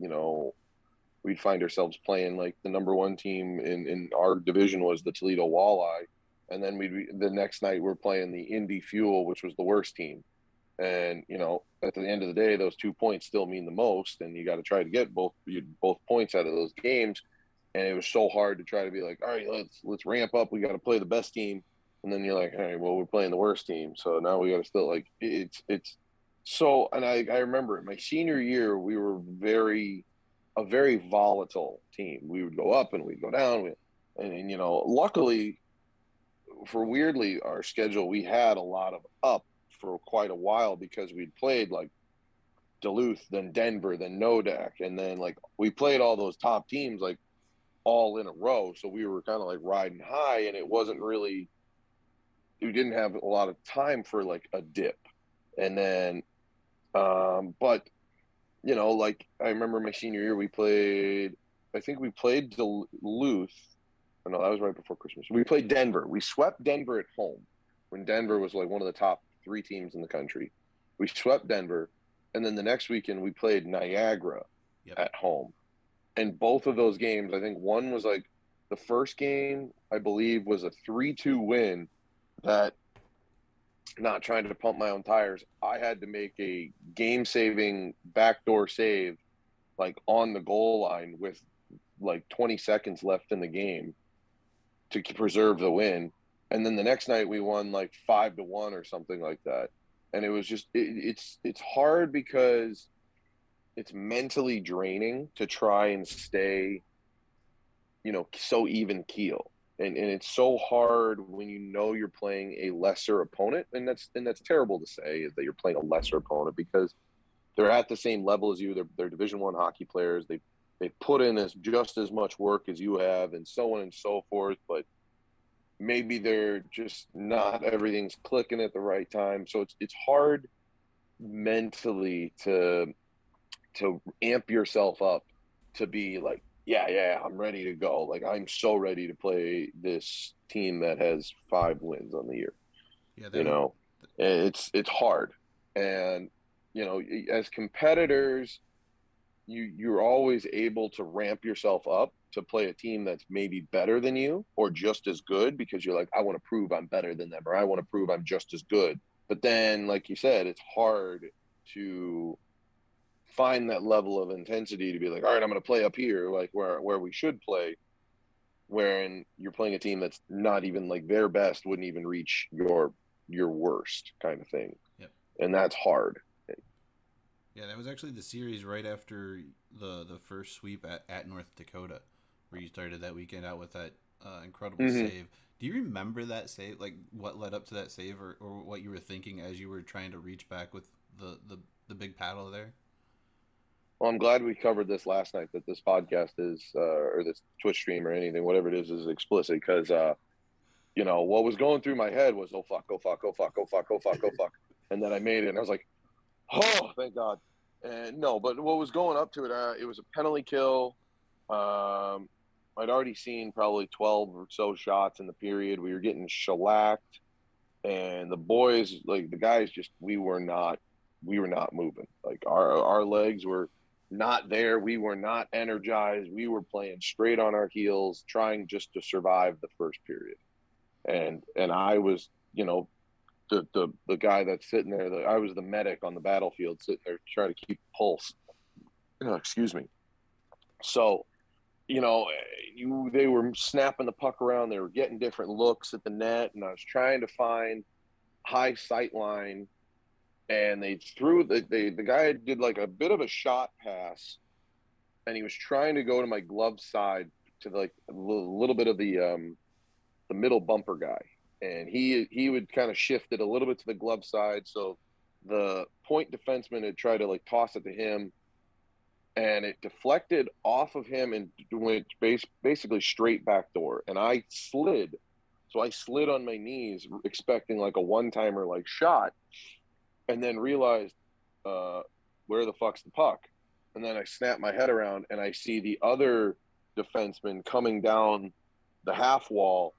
we'd find ourselves playing like the number 1 team in our division was the Toledo Walleye. And then the next night we're playing the Indy Fuel, which was the worst team. And, at the end of the day, those 2 points still mean the most. And you got to try to get both points out of those games. And it was so hard to try to be like, all right, let's ramp up. We got to play the best team. And then you're like, all right, well, we're playing the worst team. So now we got to still like, it's so, and I remember it, my senior year, we were a very volatile team. We would go up and we'd go down. And luckily for weirdly our schedule, we had a lot of up for quite a while because we'd played like Duluth, then Denver, then Nodak. And then like we played all those top teams like all in a row. So we were kind of like riding high, and we didn't have a lot of time for like a dip. And then, but like I remember my senior year, we played Duluth. No, that was right before Christmas. We played Denver. We swept Denver at home when Denver was like one of the top 3 teams in the country. We swept Denver. And then the next weekend we played Niagara at home. And both of those games, I think one was like the first game, I believe, was a 3-2 win that not trying to pump my own tires, I had to make a game-saving backdoor save, like on the goal line with like 20 seconds left in the game to preserve the win. And then the next night we won like 5-1 or something like that. And it was just it's hard because it's mentally draining to try and stay, so even keel. And it's so hard when you're playing a lesser opponent, and that's terrible to say, is that you're playing a lesser opponent, because they're at the same level as you. They're Division I hockey players. They put in just as much work as you have, and so on and so forth. But maybe they're just not, everything's clicking at the right time. So it's hard mentally to amp yourself up to be like, yeah, I'm ready to go. Like, I'm so ready to play this team that has 5 wins on the year. Yeah, It's hard. And, as competitors, you're always able to ramp yourself up to play a team that's maybe better than you or just as good, because you're like, I want to prove I'm better than them, or I want to prove I'm just as good. But then, like you said, it's hard to find that level of intensity to be like, all right, I'm going to play up here, like where we should play, wherein you're playing a team that's not even like their best, wouldn't even reach your worst kind of thing. Yep. And that's hard. Yeah, that was actually the series right after the first sweep at North Dakota, where you started that weekend out with that incredible save. Do you remember that save? Like, what led up to that save, or what you were thinking as you were trying to reach back with the big paddle there? Well, I'm glad we covered this last night, that this podcast is, or this Twitch stream or anything, whatever it is explicit, because, what was going through my head was, oh, fuck, oh, fuck, oh, fuck, oh, fuck, oh, fuck, oh, fuck. And then I made it, and I was like, oh, thank God. And no, but what was going up to it, it was a penalty kill. I'd already seen probably 12 or so shots in the period. We were getting shellacked, and the boys, like the guys, just we were not moving. Like our legs were not there. We were not energized. We were playing straight on our heels, trying just to survive the first period. And I was, the guy that's sitting there, I was the medic on the battlefield, sitting there trying to keep pulse. Excuse me. So, they were snapping the puck around. They were getting different looks at the net, and I was trying to find high sight line. And they threw the guy did like a bit of a shot pass, and he was trying to go to my glove side to like a little bit of the middle bumper guy, and he would kind of shift it a little bit to the glove side. So the point defenseman had tried to like toss it to him, and it deflected off of him and went basically straight back door. And I slid. So I slid on my knees, expecting like a one-timer like shot, and then realized, where the fuck's the puck? And then I snap my head around, and I see the other defenseman coming down the half wall,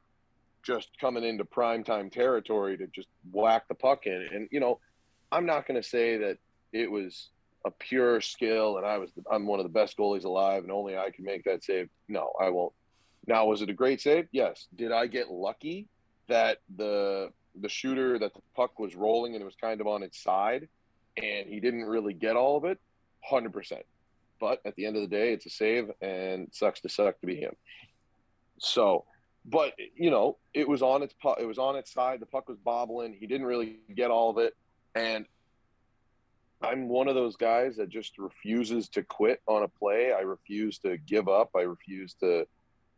just coming into primetime territory to just whack the puck in. And, I'm not going to say that it was a pure skill and I'm one of the best goalies alive and only I can make that save. No, I won't. Now, was it a great save? Yes. Did I get lucky that the shooter, that the puck was rolling and it was kind of on its side and he didn't really get all of it? 100%. But at the end of the day, it's a save, and it sucks to be him. So, but it was on its side. The puck was bobbling. He didn't really get all of it. And I'm one of those guys that just refuses to quit on a play. I refuse to give up. I refuse to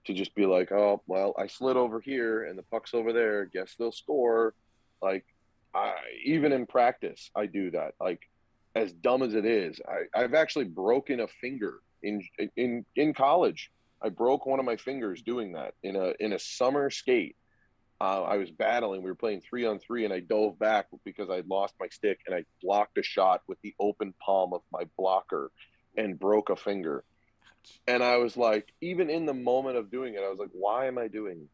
just be like, oh, well, I slid over here and the puck's over there. Guess they'll score. Like, even in practice, I do that. Like, as dumb as it is, I've actually broken a finger in college. I broke one of my fingers doing that in a summer skate. I was battling. We were playing 3-on-3, and I dove back because I lost my stick, and I blocked a shot with the open palm of my blocker and broke a finger. And I was like, even in the moment of doing it, I was like, why am I doing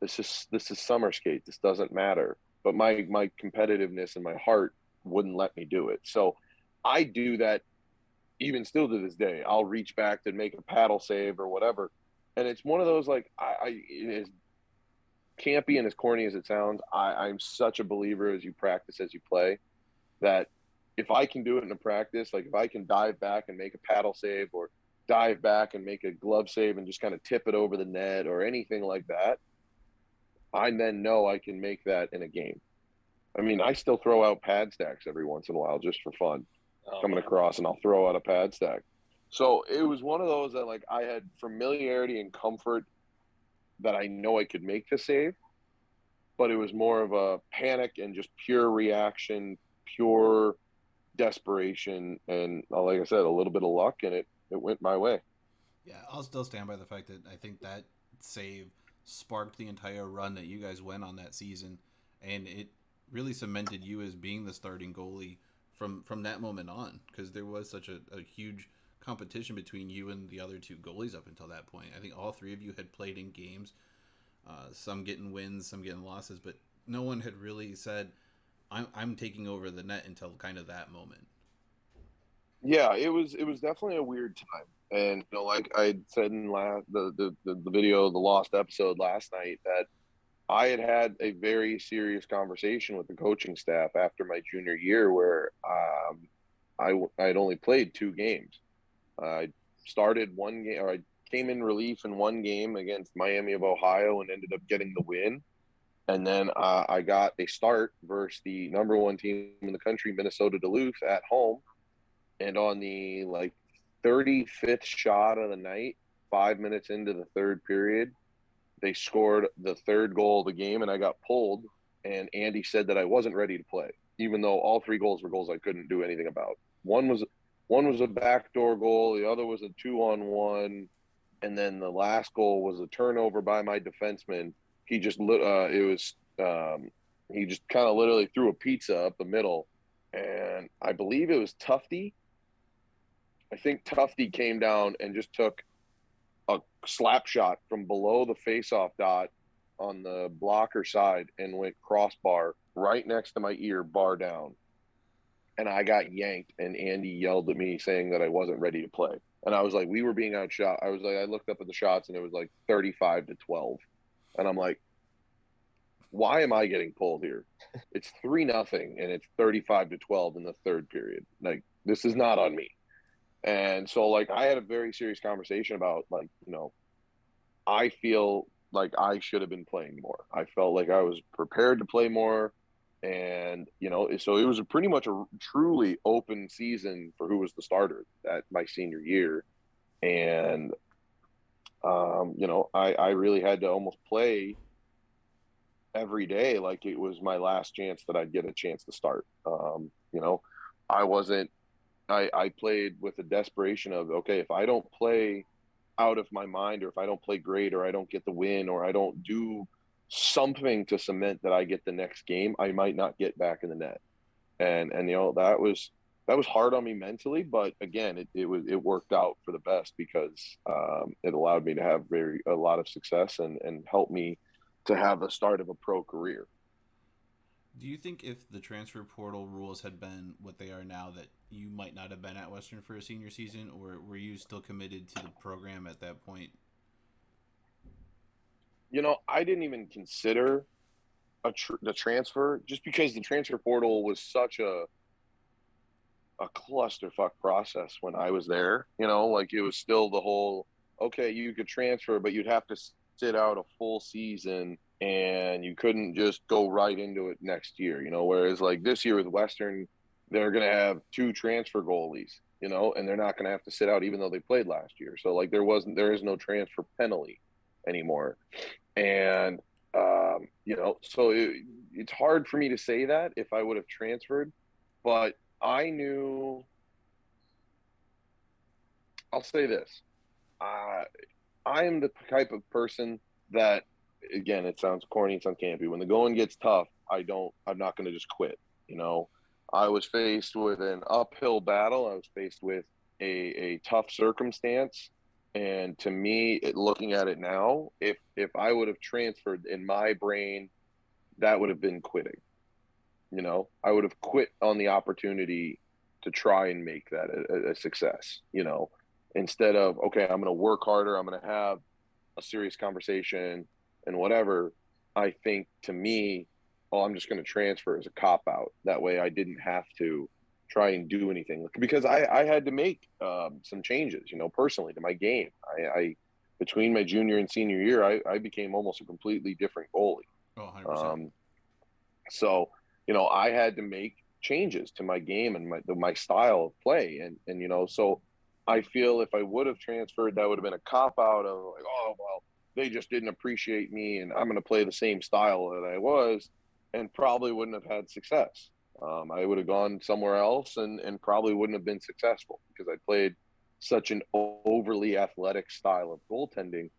this? This is summer skate. This doesn't matter. But my competitiveness and my heart wouldn't let me do it. So I do that even still to this day. I'll reach back to make a paddle save or whatever. And it's one of those, like, campy and as corny as it sounds, I'm such a believer as you practice as you play, that if I can do it in a practice, like if I can dive back and make a paddle save or dive back and make a glove save and just kind of tip it over the net or anything like that, I then know I can make that in a game. I mean, I still throw out pad stacks every once in a while just for fun, coming across, and I'll throw out a pad stack. So it was one of those that, like, I had familiarity and comfort that I know I could make the save, but it was more of a panic and just pure reaction, pure desperation, and like I said, a little bit of luck, and it went my way. Yeah, I'll still stand by the fact that I think that save sparked the entire run that you guys went on that season, and it really cemented you as being the starting goalie from that moment on, because there was such a huge competition between you and the other two goalies up until that point. I think all three of you had played in games, some getting wins, some getting losses, but no one had really said, I'm taking over the net until kind of that moment. Yeah, it was definitely a weird time. And like I said in the video, the lost episode last night, that I had a very serious conversation with the coaching staff after my junior year, where I had only played 2 games. I started one game, or I came in relief in one game against Miami of Ohio and ended up getting the win. And then I got a start versus the number 1 team in the country, Minnesota Duluth, at home. And on the 35th shot of the night, 5 minutes into the third period, they scored the 3rd goal of the game, and I got pulled. And Andy said that I wasn't ready to play, even though all 3 goals were goals I couldn't do anything about. One was a backdoor goal, the other was a 2-on-1, and then the last goal was a turnover by my defenseman. He just he just kind of literally threw a pizza up the middle, and I believe it was Tufty. I think Tufty came down and just took a slap shot from below the face-off dot on the blocker side and went crossbar right next to my ear, bar down. And I got yanked, and Andy yelled at me saying that I wasn't ready to play. And I was like, we were being outshot. I looked up at the shots, and it was like 35-12. And I'm like, why am I getting pulled here? It's 3-0, and it's 35-12 in the third period. Like, this is not on me. And so, like, I had a very serious conversation about, like, I feel like I should have been playing more. I felt like I was prepared to play more. And, so it was pretty much a truly open season for who was the starter at my senior year. And, I really had to almost play every day like it was my last chance that I'd get a chance to start. I played with the desperation of, okay, if I don't play out of my mind, or if I don't play great, or I don't get the win, or I don't do something to cement that I get the next game, I might not get back in the net. And that was hard on me mentally, but again, it worked out for the best, because it allowed me to have a lot of success and helped me to have the start of a pro career. Do you think if the transfer portal rules had been what they are now, that you might not have been at Western for a senior season, or were you still committed to the program at that point? I didn't even consider the transfer, just because the transfer portal was such a clusterfuck process when I was there. Like, it was still the whole, okay, you could transfer, but you'd have to sit out a full season, and you couldn't just go right into it next year, whereas like this year with Western, they're going to have 2 transfer goalies, and they're not going to have to sit out even though they played last year. So like there is no transfer penalty anymore. And, so it's hard for me to say that if I would have transferred, but I knew, I'll say this. I am the type of person that, again, it sounds corny, it sounds campy. When the going gets tough, I'm not going to just quit. I was faced with an uphill battle. I was faced with a tough circumstance. And to me, looking at it now, if I would have transferred, in my brain, that would have been quitting. I would have quit on the opportunity to try and make that a success, instead of, okay, I'm going to work harder, I'm going to have a serious conversation and whatever. I think to me, oh, I'm just going to transfer as a cop out. That way I didn't have to try and do anything because I had to make some changes, personally to my game. I between my junior and senior year, I became almost a completely different goalie. Oh, 100%. So, I had to make changes to my game and my style of play. And so I feel if I would have transferred, that would have been a cop out of like, oh, well, they just didn't appreciate me and I'm going to play the same style that I was and probably wouldn't have had success. I would have gone somewhere else and probably wouldn't have been successful because I played such an overly athletic style of goaltending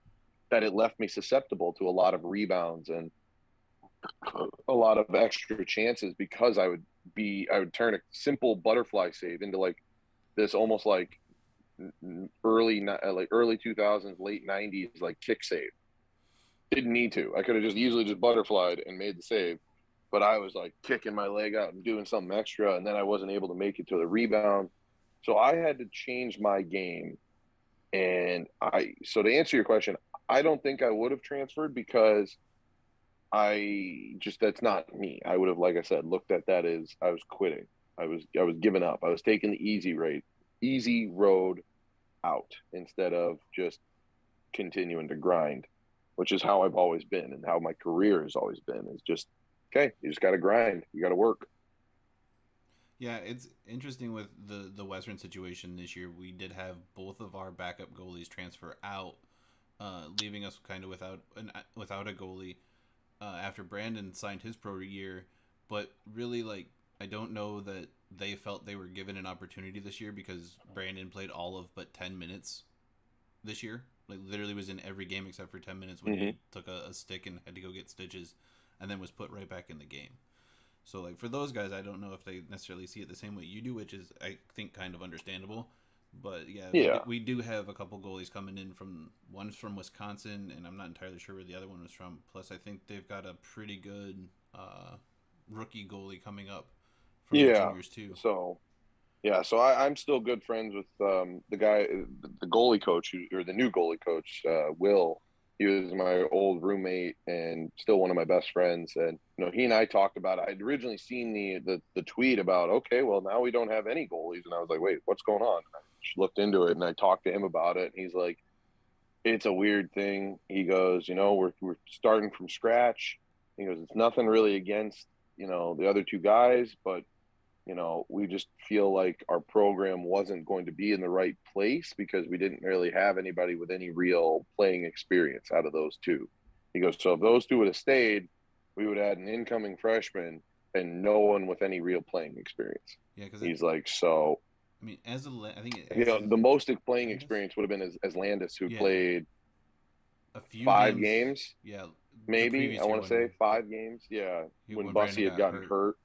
that it left me susceptible to a lot of rebounds and a lot of extra chances because I would turn a simple butterfly save into like this almost like early 2000s, late 90s like kick save. Didn't need to. I could have just easily just butterflied and made the save, but I was like kicking my leg out and doing something extra, and then I wasn't able to make it to the rebound. So I had to change my game. So to answer your question, I don't think I would have transferred because that's not me. I would have, like I said, looked at that as I was quitting. I was giving up. I was taking the easy road out instead of just continuing to grind, which is how I've always been and how my career has always been. Is just okay. You just got to grind. You got to work. Yeah, it's interesting with the Western situation this year. We did have both of our backup goalies transfer out, leaving us kind of without a goalie after Brandon signed his pro year. But really, like, I don't know that they felt they were given an opportunity this year because Brandon played all of but 10 minutes this year. Like, literally was in every game except for 10 minutes when he took a stick and had to go get stitches and then was put right back in the game. So, like, for those guys, I don't know if they necessarily see it the same way you do, which is, I think, kind of understandable. But, yeah, we do have a couple goalies coming in one's from Wisconsin, and I'm not entirely sure where the other one was from. Plus, I think they've got a pretty good rookie goalie coming up from the juniors, too. So I'm still good friends with the guy, the goalie coach, or the new goalie coach, Will. He was my old roommate and still one of my best friends. And he and I talked about it. I'd originally seen the tweet about, okay, well, now we don't have any goalies, and I was like, wait, what's going on? And I looked into it and I talked to him about it, and he's like, it's a weird thing. He goes, we're starting from scratch. He goes, it's nothing really against the other two guys, but we just feel like our program wasn't going to be in the right place because we didn't really have anybody with any real playing experience out of those two. He goes, so if those two would have stayed, we would have had an incoming freshman and no one with any real playing experience. Yeah, because he's like, so. I mean, I think the most playing experience would have been as Landis, who played a few 5 games. Yeah, maybe I want to say 5 games. Yeah, when Bussy had gotten hurt.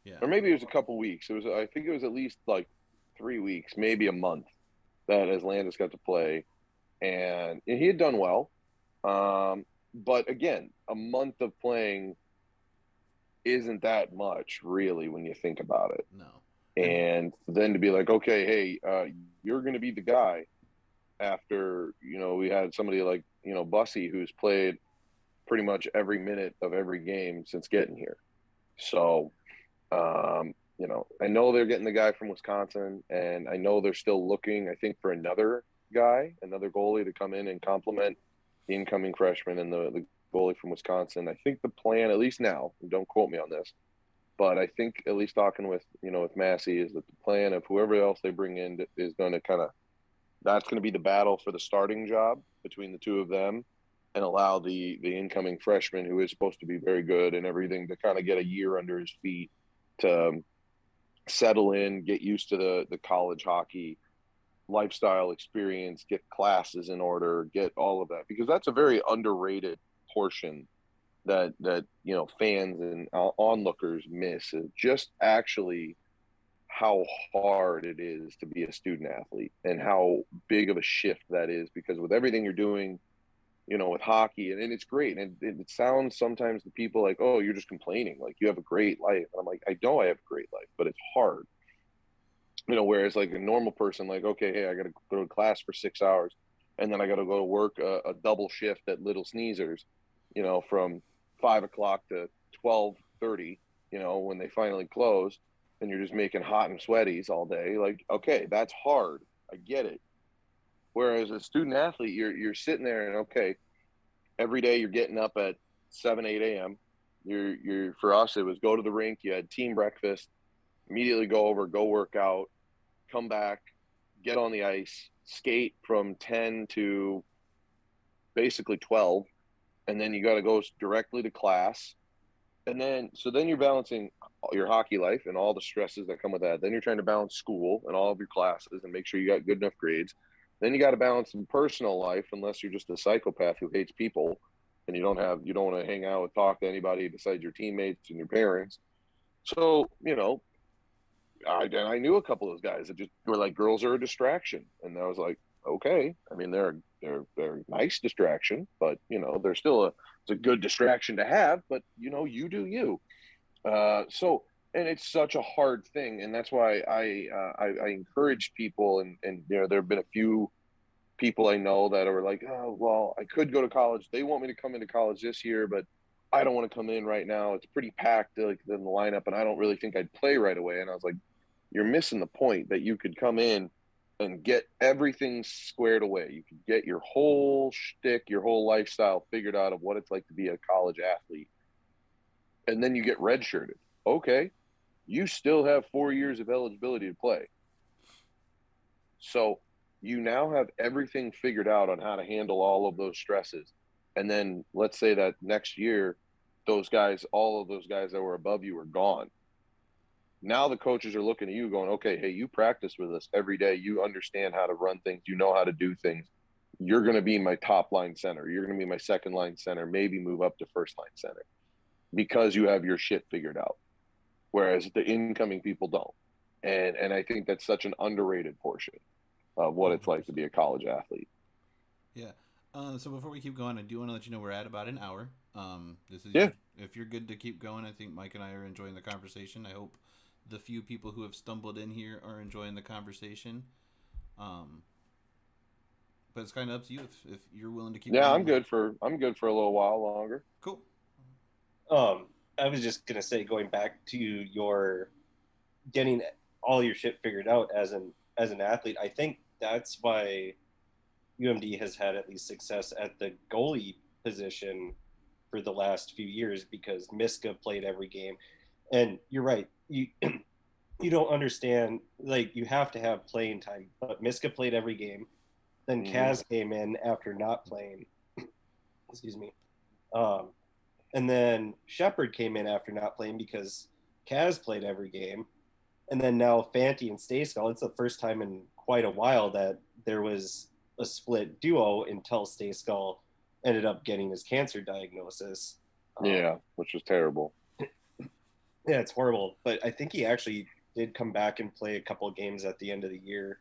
Yeah. Or maybe it was a couple weeks. I think it was at least like 3 weeks, maybe a month that Aslandis got to play. And he had done well. But again, a month of playing isn't that much really when you think about it. No. And then to be like, okay, hey, you're going to be the guy after, we had somebody like, Bussy, who's played pretty much every minute of every game since getting here. So, I know they're getting the guy from Wisconsin, and I know they're still looking, I think, for another goalie to come in and complement the incoming freshman and the goalie from Wisconsin. I think the plan, at least now, and don't quote me on this, but I think at least talking with Massey, is that the plan of whoever else they bring in is going to that's going to be the battle for the starting job between the two of them, and allow the incoming freshman, who is supposed to be very good and everything, to kind of get a year under his feet to settle in, get used to the college hockey lifestyle experience, get classes in order, get all of that, because that's a very underrated portion that fans and onlookers miss, is just actually how hard it is to be a student athlete and how big of a shift that is, because with everything you're doing, with hockey, and it's great. And it sounds sometimes to people like, oh, you're just complaining, like you have a great life. And I'm like, I know I have a great life, but it's hard. Whereas like a normal person, like, okay, hey, I got to go to class for 6 hours and then I got to go to work a double shift at Little Sneezers. from 5 o'clock to 12:30, when they finally close, and you're just making hot and sweaties all day. Like, okay, that's hard. I get it. Whereas a student athlete, you're sitting there and okay, every day you're getting up at 7, 8 a.m. You're for us, it was go to the rink, you had team breakfast, immediately go work out, come back, get on the ice, skate from 10 to basically 12, and then you got to go directly to class. And then you're balancing your hockey life and all the stresses that come with that. Then you're trying to balance school and all of your classes and make sure you got good enough grades. Then you got to balance some personal life, unless you're just a psychopath who hates people and you don't want to hang out and talk to anybody besides your teammates and your parents. So, I knew a couple of those guys that just were like, girls are a distraction. And I was like, okay. I mean, they're a nice distraction, but they're still it's a good distraction to have, but you do you. So, and it's such a hard thing. And that's why I encourage people, and there have been a few people I know that are like, oh, well, I could go to college. They want me to come into college this year, but I don't want to come in right now. It's pretty packed in the lineup, and I don't really think I'd play right away. And I was like, you're missing the point that you could come in and get everything squared away. You could get your whole shtick, your whole lifestyle figured out of what it's like to be a college athlete. And then you get redshirted. Okay, you still have 4 years of eligibility to play. So you now have everything figured out on how to handle all of those stresses. And then let's say that next year, all of those guys that were above you are gone. Now the coaches are looking at you going, okay, hey, you practice with us every day. You understand how to run things. You know how to do things. You're going to be my top line center. You're going to be my second line center, maybe move up to first line center because you have your shit figured out. Whereas the incoming people don't. And I think that's such an underrated portion of what it's like to be a college athlete. Yeah. So before we keep going, I do want to let you know we're at about an hour. This is if you're good to keep going. I think Mike and I are enjoying the conversation. I hope the few people who have stumbled in here are enjoying the conversation. But it's kind of up to you if you're willing to keep. Yeah, going. I'm good for a little while longer. Cool. I was just gonna say, going back to your getting all your shit figured out as an athlete, I think that's why UMD has had at least success at the goalie position for the last few years, because Miska played every game. And you're right, you don't understand, like, you have to have playing time, but Miska played every game. Then Kaz came in after not playing. Excuse me. And then Shepard came in after not playing because Kaz played every game. And then now Fanti and Stayskull, it's the first time in quite a while that there was a split duo until Stayskull ended up getting his cancer diagnosis. Yeah, which was terrible. Yeah, it's horrible. But I think he actually did come back and play a couple of games at the end of the year.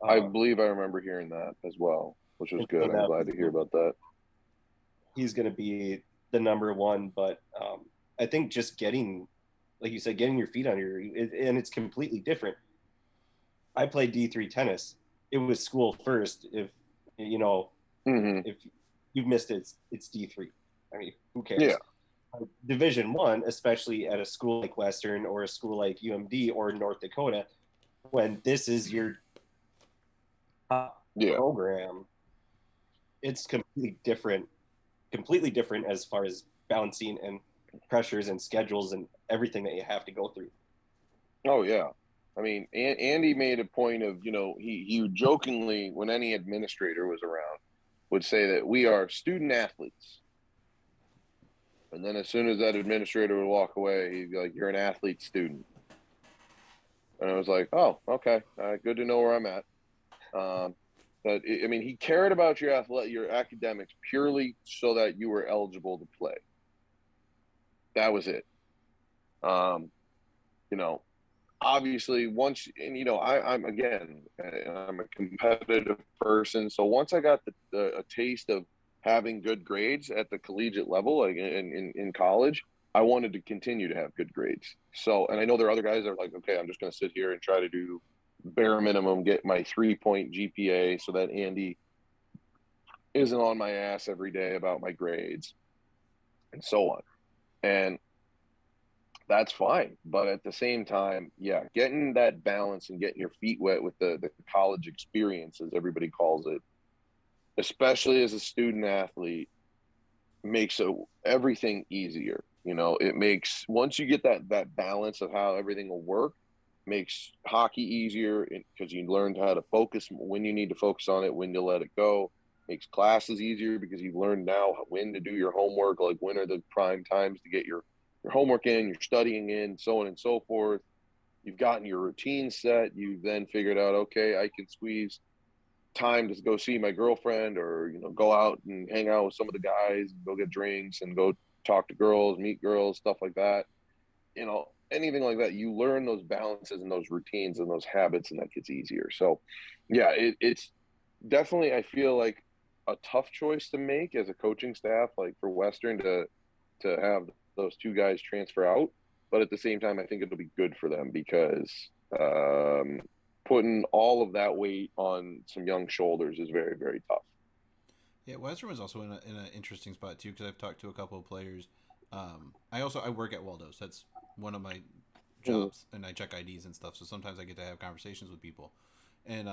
I believe I remember hearing that as well, which was good. I'm glad to hear about that. He's going to be the number one, but I think just getting, like you said, getting your feet on and it's completely different. I played D3 tennis. It was school first. If if you've missed it, it's D3. I mean, who cares? Yeah. Division I, especially at a school like Western or a school like UMD or North Dakota, when this is your program, it's completely different as far as balancing and pressures and schedules and everything that you have to go through. Oh yeah. I mean, Andy made a point of, he jokingly, when any administrator was around, would say that we are student athletes. And then as soon as that administrator would walk away, he'd be like, you're an athlete student. And I was like, oh, okay. Good to know where I'm at. But I mean, he cared about your academics purely so that you were eligible to play. That was it. Obviously once, and I'm a competitive person. So once I got a taste of having good grades at the collegiate level, like in college, I wanted to continue to have good grades. So, and I know there are other guys that are like, okay, I'm just going to sit here and try to do bare minimum, get my 3-point GPA so that Andy isn't on my ass every day about my grades. and so on. And that's fine. But at the same time, yeah, getting that balance and getting your feet wet with the college experience, as everybody calls it, especially as a student athlete, makes everything easier. You know, it makes, once you get that balance of how everything will work, makes hockey easier because you learned how to focus when you need to focus on it, when to let it go. Makes classes easier because you've learned now when to do your homework, like when are the prime times to get your homework in, your studying in, so on and so forth. You've gotten your routine set. You've then figured out, okay, I can squeeze time to go see my girlfriend, or go out and hang out with some of the guys, go get drinks and go talk to girls, meet girls, stuff like that. Anything like that, you learn those balances and those routines and those habits, and that gets easier. So yeah, it's definitely, I feel like, a tough choice to make as a coaching staff, like for Western, to have those two guys transfer out. But at the same time, I think it'll be good for them because putting all of that weight on some young shoulders is very, very tough. Yeah, Western was also in an interesting spot too, because I've talked to a couple of players. I work at Waldo's. That's one of my jobs, and I check IDs and stuff. So sometimes I get to have conversations with people. And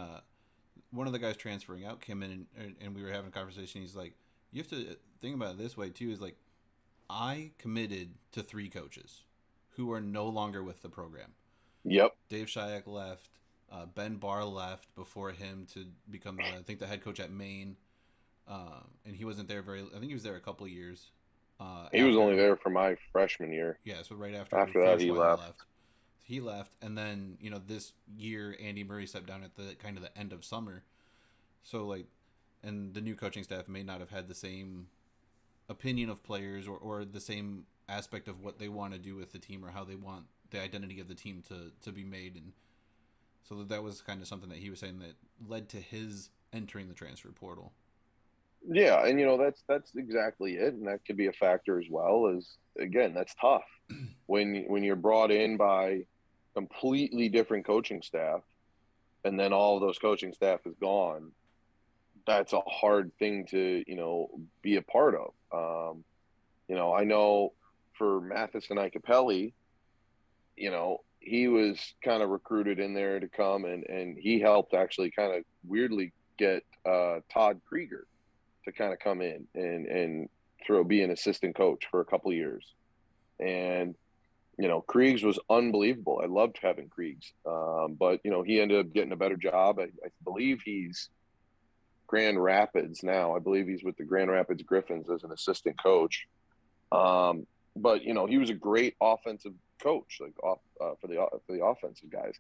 one of the guys transferring out came in, and we were having a conversation. He's like, "You have to think about it this way too. Is like, I committed to 3 coaches who are no longer with the program. Yep. Dave Shayak left. Ben Barr left before him to become, I think, the head coach at Maine. And he wasn't there I think he was there a couple of years. He was only there for my freshman year. Yeah, so right after that he left. He left, and then this year Andy Murray stepped down at the kind of the end of summer. So and the new coaching staff may not have had the same opinion of players or the same aspect of what they want to do with the team or how they want the identity of the team to be made, and so that was kind of something that he was saying that led to his entering the transfer portal. Yeah, and that's exactly it, and that could be a factor as well. As again, that's tough when you're brought in by completely different coaching staff, and then all of those coaching staff is gone. That's a hard thing to be a part of. I know for Matheson Capelli, he was kind of recruited in there to come, and he helped actually kind of weirdly get Todd Krieger to kind of come in and be an assistant coach for a couple of years. And, Kriegs was unbelievable. I loved having Kriegs. But, he ended up getting a better job. I believe he's Grand Rapids now. I believe he's with the Grand Rapids Griffins as an assistant coach. But, he was a great offensive coach, for the offensive guys.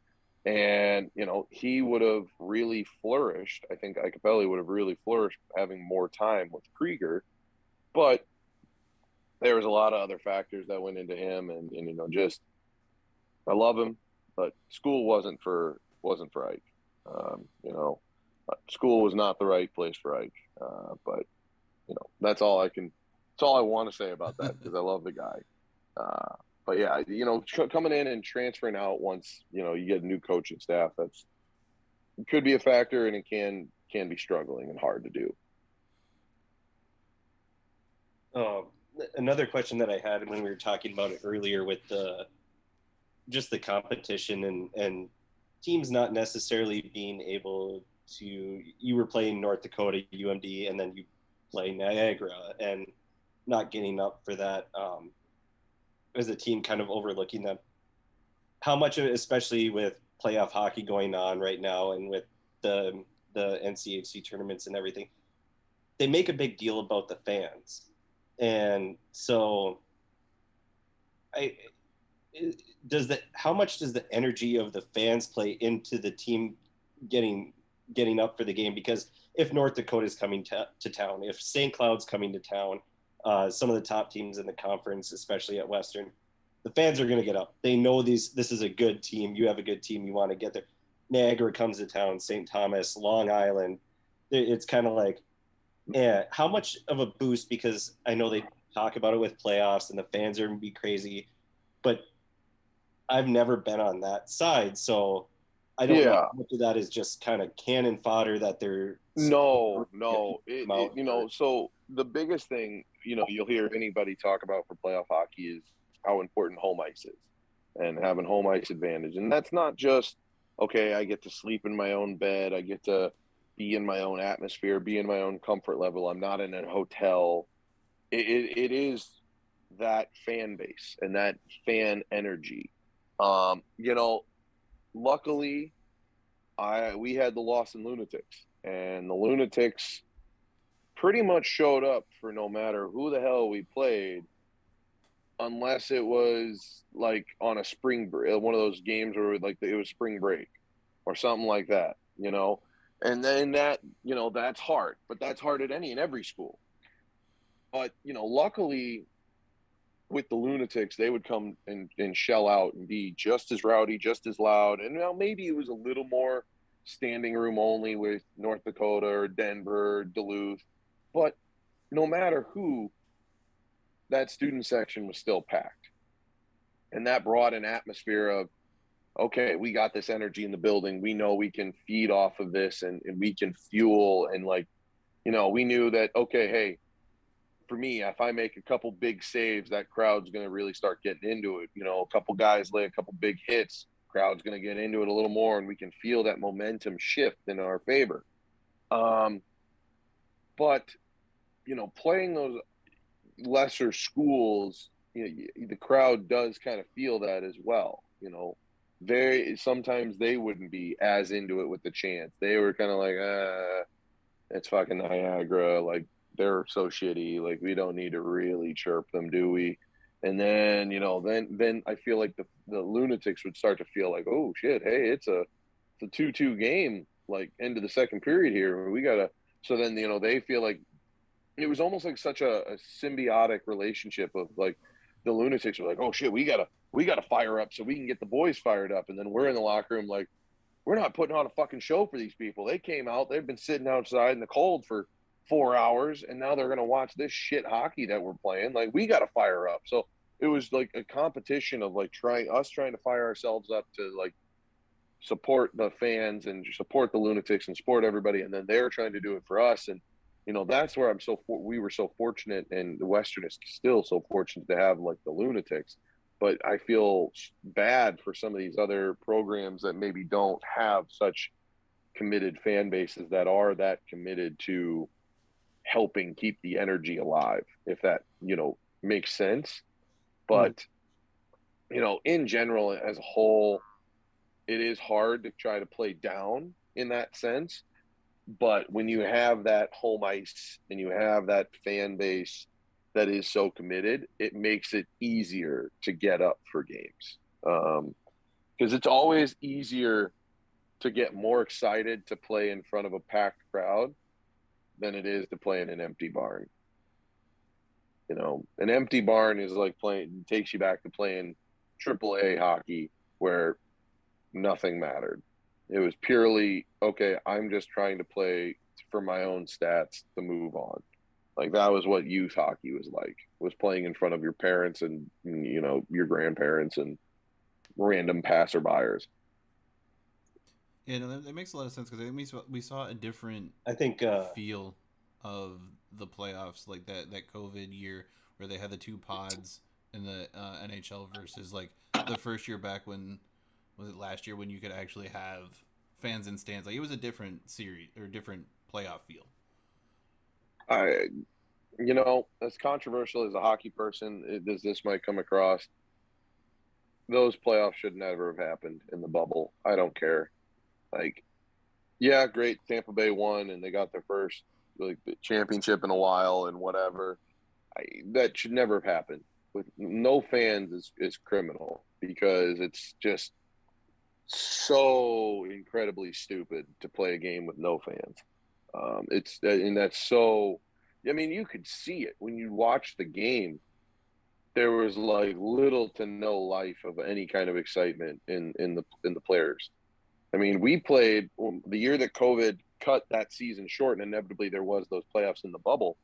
And, he would have really flourished. I think Capelli would have really flourished having more time with Krieger. But there was a lot of other factors that went into him. And just, I love him, but school wasn't for Ike. School was not the right place for Ike. But, that's all I want to say about that, because I love the guy. But yeah, coming in and transferring out once, you get a new coaching staff, could be a factor, and it can be struggling and hard to do. Another question that I had when we were talking about it earlier with just the competition and teams not necessarily being able to, you were playing North Dakota, UMD, and then you play Niagara, and not getting up for that, as a team kind of overlooking them. How much of it, especially with playoff hockey going on right now and with the NCHC tournaments and everything, they make a big deal about the fans. And so how much does the energy of the fans play into the team getting up for the game? Because if North Dakota is coming to town, if St. Cloud's coming to town, some of the top teams in the conference, especially at Western, the fans are going to get up. They know this is a good team. You have a good team. You want to get there. Niagara comes to town, St. Thomas, Long Island. It's kind of like, yeah, how much of a boost, because I know they talk about it with playoffs and the fans are going to be crazy, but I've never been on that side. So I don't know how much of that is just kind of cannon fodder that they're no. So the biggest thing, you'll hear anybody talk about for playoff hockey is how important home ice is and having home ice advantage. And that's not just, okay, I get to sleep in my own bed. I get to be in my own atmosphere, be in my own comfort level. I'm not in a hotel. It is that fan base and that fan energy. Luckily, we had the Lawson Lunatics, and the Lunatics pretty much showed up for no matter who the hell we played, unless it was like on a spring break, one of those games where like it was spring break or something like that, And then that's hard, but that's hard at any and every school. But luckily, with the Lunatics, they would come and shell out and be just as rowdy, just as loud. And maybe it was a little more standing room only with North Dakota or Denver or Duluth. But no matter who, that student section was still packed. And that brought an atmosphere of, okay, we got this energy in the building. We know we can feed off of this and we can fuel. And we knew that, okay, hey, for me, if I make a couple big saves, that crowd's going to really start getting into it. A couple guys lay a couple big hits, crowd's going to get into it a little more, and we can feel that momentum shift in our favor. But playing those lesser schools, the crowd does kind of feel that as well. Sometimes they wouldn't be as into it with the chants. They were kind of like, it's fucking Niagara, like, they're so shitty. Like, we don't need to really chirp them, do we? And then, then I feel like the Lunatics would start to feel like, oh shit, hey, it's a 2-2 game, like end of the second period here. We gotta. So then, they feel like it was almost like such a symbiotic relationship of like the Lunatics were like, oh shit, we gotta fire up so we can get the boys fired up. And then we're in the locker room like, we're not putting on a fucking show for these people. They came out, they've been sitting outside in the cold for 4 hours, and now they're going to watch this shit hockey that we're playing. Like, we got to fire up. So it was like a competition of like trying to fire ourselves up to like support the fans and support the Lunatics and support everybody. And then they're trying to do it for us. And, that's where we were so fortunate, and the Western is still so fortunate to have like the Lunatics. But I feel bad for some of these other programs that maybe don't have such committed fan bases that are that committed to helping keep the energy alive, if that makes sense. But in general, as a whole, it is hard to try to play down in that sense. But when you have that home ice and you have that fan base that is so committed, it makes it easier to get up for games, because it's always easier to get more excited to play in front of a packed crowd than it is to play in an empty barn. An empty barn is like takes you back to playing AAA hockey where nothing mattered. It was purely, okay, I'm just trying to play for my own stats to move on. Like, that was what youth hockey was playing in front of your parents and, your grandparents and random passerbyers. Yeah, no, that makes a lot of sense, because we saw a different, I think, feel of the playoffs, like that COVID year where they had the two pods in the NHL versus like the first year back when, was it last year, when you could actually have fans in stands. Like, it was a different series or different playoff feel. As controversial as a hockey person, this might come across, those playoffs should never have happened in the bubble. I don't care. Like, yeah, great, Tampa Bay won and they got their first like championship in a while and whatever. That should never have happened. With no fans is criminal, because it's just so incredibly stupid to play a game with no fans. That's so. I mean, you could see it when you watch the game. There was like little to no life of any kind of excitement in the players. I mean, we played the year that COVID cut that season short, and inevitably there was those playoffs in the bubble.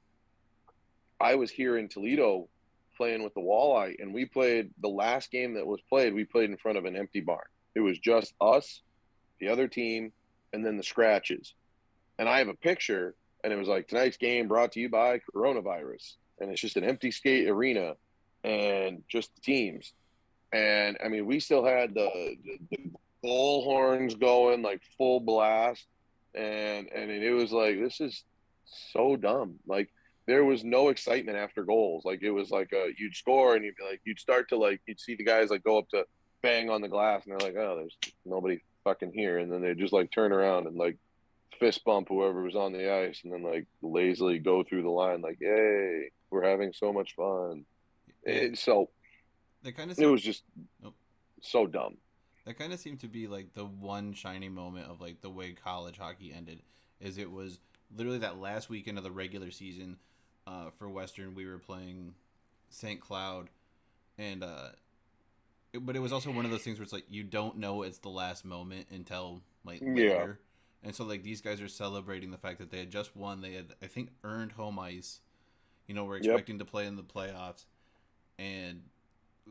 I was here in Toledo playing with the Walleye, and we played the last game that was played. We played in front of an empty barn. It was just us the other team, and then the scratches. And I have a picture, and it was like, tonight's game brought to you by coronavirus. And it's just an empty skate arena and just the teams. And I mean, we still had the bull horns going like full blast. And it was like, this is so dumb. Like, there was no excitement after goals. Like, it was like you'd score and you'd be like, you'd start to like, you'd see the guys like go up to bang on the glass and they're like, oh, there's nobody fucking here. And then they just like turn around and like fist bump whoever was on the ice and then like lazily go through the line like, hey, we're having so much fun. So it was just so dumb. That kind of seemed to be like the one shining moment of like the way college hockey ended. Is it was literally that last weekend of the regular season for Western. We were playing St. Cloud, and but it was also one of those things where it's like you don't know it's the last moment until like later. And so like these guys are celebrating the fact that they had just won. They had, I think, earned home ice. We're expecting to play in the playoffs, and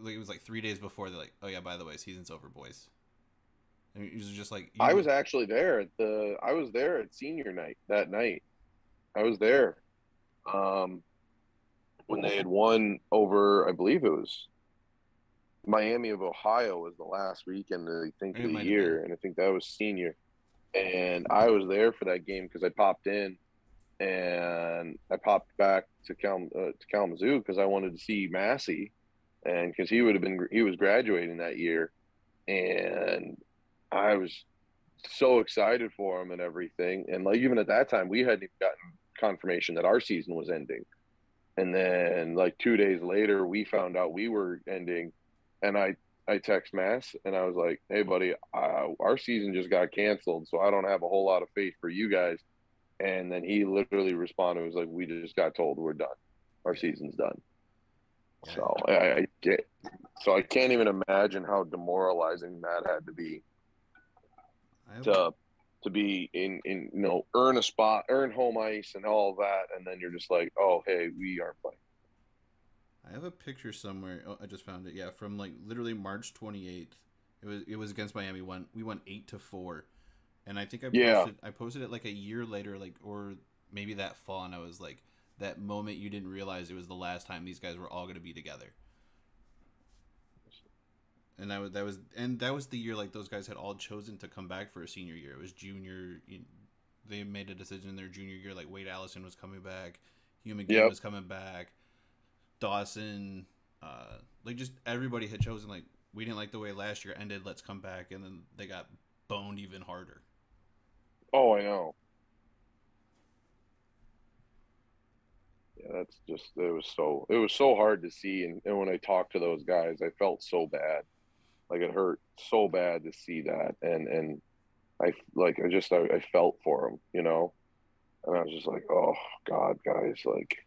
it was like 3 days before they're like, oh yeah, by the way, season's over, boys. And it was just like I was actually there at senior night that night. I was there when they had won over, I believe it was Miami of Ohio was the last weekend, I think, of the year, and I think that was senior. And I was there for that game because I popped in, and I popped back to Kalamazoo because I wanted to see Massey, and because he was graduating that year, and I was so excited for him and everything. And like even at that time, we hadn't even gotten confirmation that our season was ending. And then like 2 days later, we found out we were ending, and I text Mass and I was like, hey buddy, our season just got canceled, so I don't have a whole lot of faith for you guys. And then he literally responded, was like, we just got told we're done, our season's done. So I can't even imagine how demoralizing that had to be to be in earn a spot, earn home ice and all of that, and then you're just like, oh hey, we aren't playing. I have a picture somewhere. Oh, I just found it. Yeah, from like literally March 28th. It was against Miami. We won 8-4, and I think I posted it like a year later, like, or maybe that fall, and I was like, that moment you didn't realize it was the last time these guys were all going to be together. And that was the year like those guys had all chosen to come back for a senior year. It was junior. They made a decision in their junior year. Like Wade Allison was coming back, Hugh McGinn was coming back, Dawson, like just everybody had chosen like, we didn't like the way last year ended, let's come back, and then they got boned even harder. Oh, I know. Yeah, that's just it was so hard to see, and when I talked to those guys, I felt so bad. Like it hurt so bad to see that, and I felt for them, and I was just like, oh God, guys, like,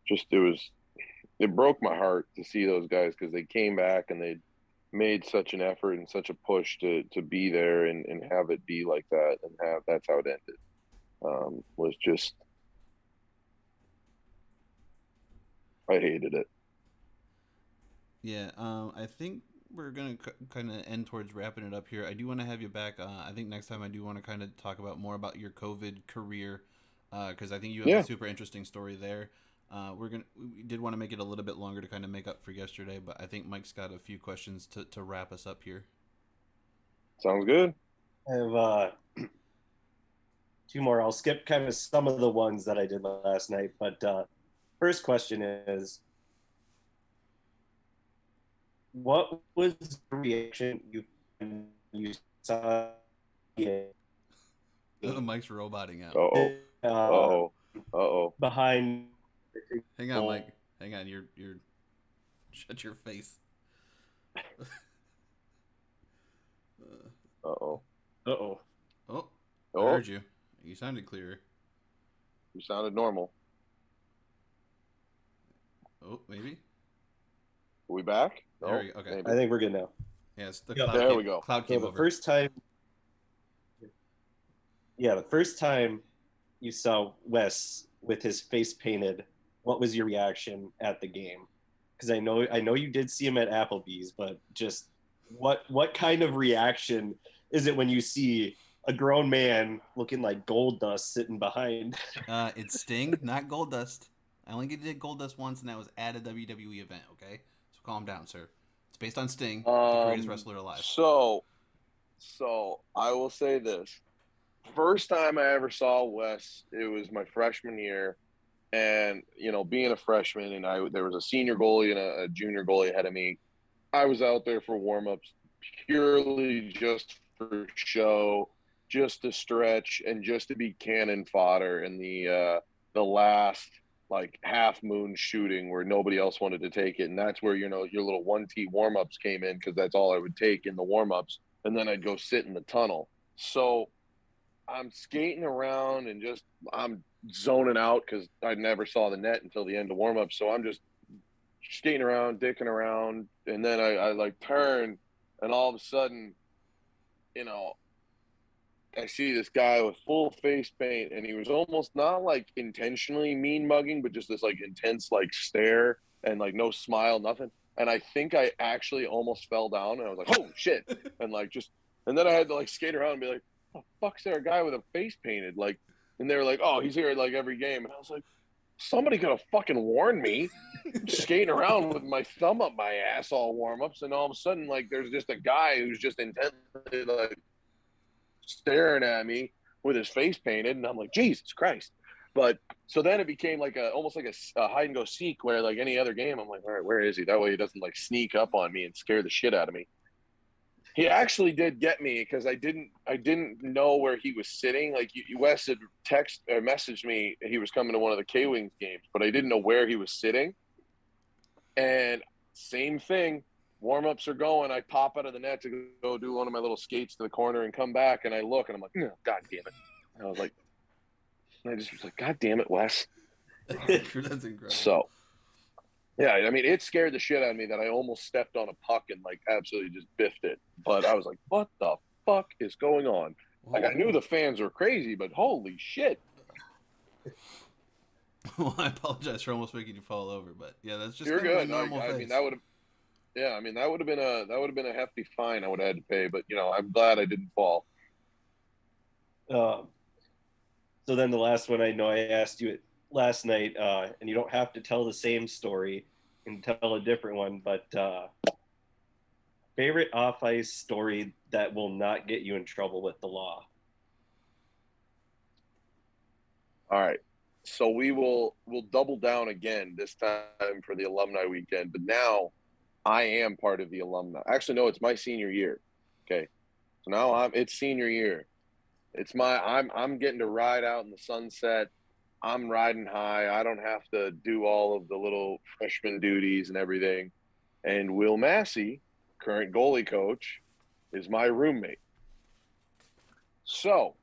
just it broke my heart to see those guys because they came back and they made such an effort and such a push to be there and have it be like that, and that's how it ended. Was just, I hated it. Yeah, I think we're going to kind of end towards wrapping it up here. I do want to have you back. I think next time I do want to kind of talk about more about your COVID career, because I think you have a super interesting story there. We did want to make it a little bit longer to kind of make up for yesterday, but I think Mike's got a few questions to wrap us up here. Sounds good. I have two more. I'll skip kind of some of the ones that I did last night, but first question is, what was the reaction you saw? The Mike's roboting out. Uh-oh. Behind. Hang on, Mike. Hang on. You're. Shut your face. Uh-oh. Oh, I heard you. You sounded clearer. You sounded normal. Oh, maybe. Are we back? There we go. Okay. Maybe. I think we're good now. Yeah, it's the cloud. There we go. Cloud came over. The first time you saw Wes with his face painted, what was your reaction at the game? Because I know you did see him at Applebee's, but just what kind of reaction is it when you see a grown man looking like gold dust sitting behind? It's Sting, not Goldust. I only did Goldust once, and that was at a WWE event. Okay, so calm down, sir. It's based on Sting, the greatest wrestler alive. So I will say this: first time I ever saw Wes, it was my freshman year, and being a freshman, and there was a senior goalie and a junior goalie ahead of me. I was out there for warm-ups purely just for show, just to stretch and just to be cannon fodder in the last like half moon shooting where nobody else wanted to take it. And that's where, your little 1T warm-ups came in, because that's all I would take in the warm-ups. And then I'd go sit in the tunnel. So I'm skating around and I'm zoning out because I never saw the net until the end of warm-ups. So I'm just skating around, dicking around, and then I like turn, and all of a sudden, I see this guy with full face paint, and he was almost not like intentionally mean mugging, but just this like intense like stare and like no smile, nothing. And I think I actually almost fell down, and I was like, "Oh shit!" And and then I had to like skate around and be like, "Oh fuck's there a guy with a face painted?" Like, and they were like, "Oh, he's here like every game," and I was like, somebody could have fucking warned me. I'm skating around with my thumb up my ass all warm-ups, and all of a sudden, like, there's just a guy who's just intently, like, staring at me with his face painted, and I'm like, Jesus Christ. But so then it became like almost like a hide and go seek, where like any other game, I'm like, all right, where is he? That way he doesn't like sneak up on me and scare the shit out of me. He actually did get me because I didn't know where he was sitting. Like Wes had messaged me he was coming to one of the K Wings games, but I didn't know where he was sitting. And same thing, warm-ups are going. I pop out of the net to go do one of my little skates to the corner and come back, and I look and I'm like, no, God damn it! And I just was like, God damn it, Wes. That's incredible. So. Yeah, I mean, it scared the shit out of me that I almost stepped on a puck and like absolutely just biffed it. But I was like, what the fuck is going on? Like, I knew the fans were crazy, but holy shit. Well, I apologize for almost making you fall over, but yeah, that's just You're kind of my good. normal I face. mean, that would have been a hefty fine I would have had to pay, but I'm glad I didn't fall. So then the last one, I know I asked you last night, and you don't have to tell the same story, you can tell a different one, but favorite off-ice story that will not get you in trouble with the law. All right. So we'll double down again this time for the alumni weekend, but now I am part of the alumni. Actually, no, it's my senior year. Okay. So now it's senior year. I'm getting to ride out in the sunset. I'm riding high. I don't have to do all of the little freshman duties and everything. And Will Massey, current goalie coach, is my roommate. So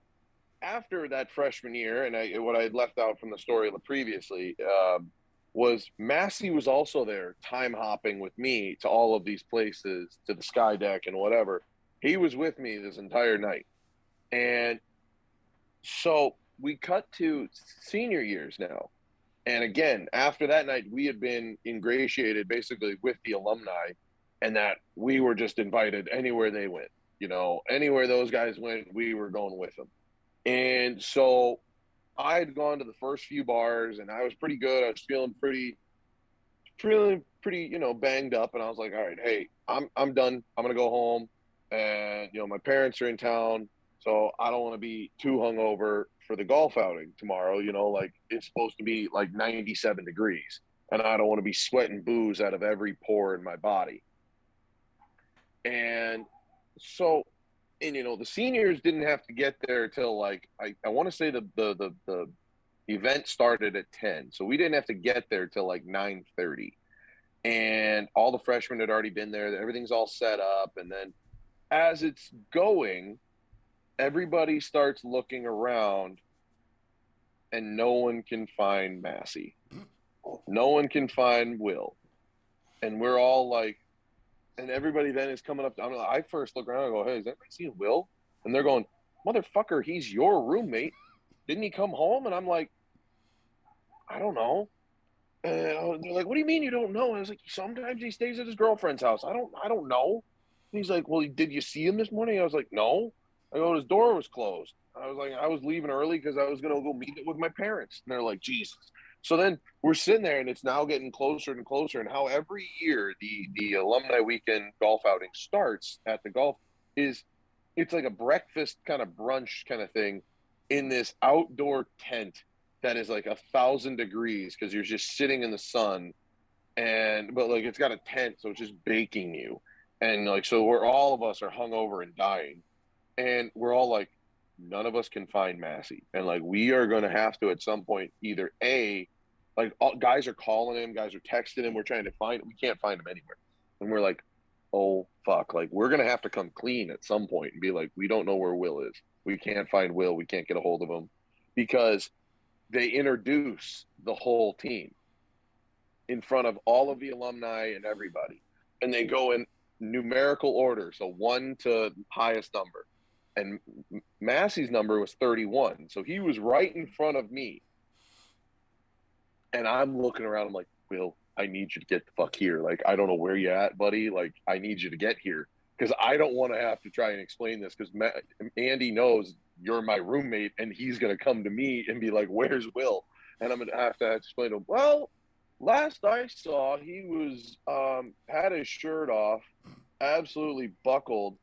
after that freshman year, and what I had left out from the story previously was Massey was also there, time hopping with me to all of these places, to the Sky Deck and whatever. He was with me this entire night. And so we cut to senior years now. And again, after that night, we had been ingratiated basically with the alumni, and that we were just invited anywhere they went. Anywhere those guys went, we were going with them. And so I had gone to the first few bars, and I was pretty good. I was feeling pretty, banged up. And I was like, all right, hey, I'm done. I'm gonna go home, and my parents are in town, so I don't want to be too hungover for the golf outing tomorrow. Like it's supposed to be like 97 degrees, and I don't want to be sweating booze out of every pore in my body. And so, and the seniors didn't have to get there till like I want to say the event started at 10, so we didn't have to get there till like 9:30, and all the freshmen had already been there. Everything's all set up, and then as it's going, everybody starts looking around, and no one can find Massey. No one can find Will. And we're all like, and everybody then is coming up. I first look around and go, hey, is anybody seeing Will? And they're going, motherfucker, he's your roommate. Didn't he come home? And I'm like, I don't know. And they're like, what do you mean you don't know? And I was like, sometimes he stays at his girlfriend's house. I don't know. He's like, well, did you see him this morning? I was like, no. I go, his door was closed. I was like, I was leaving early because I was going to go meet it with my parents. And they're like, Jesus. So then we're sitting there, and it's now getting closer and closer. And how every year the alumni weekend golf outing starts at the golf is it's like a breakfast kind of brunch kind of thing in this outdoor tent that is like 1,000 degrees because you're just sitting in the sun, and but like it's got a tent, so it's just baking you, and like so we're all of us are hungover and dying, and we're all like, none of us can find Massey, and like we are going to have to at some point either like guys are calling him, guys are texting him, we're trying to find, we can't find him anywhere, and we're like, oh fuck, like we're going to have to come clean at some point and be like, we don't know where Will is, we can't find Will, we can't get a hold of him, because they introduce the whole team in front of all of the alumni and everybody, and they go in numerical order, so 1 to highest number, and Massey's number was 31, so he was right in front of me, and I'm looking around, I'm like, Will, I need you to get the fuck here, like I don't know where you at, buddy, like I need you to get here, because I don't want to have to try and explain this, because Andy knows you're my roommate, and he's going to come to me and be like, where's Will, and I'm going to have to explain to him, well, last I saw, he was had his shirt off, absolutely buckled,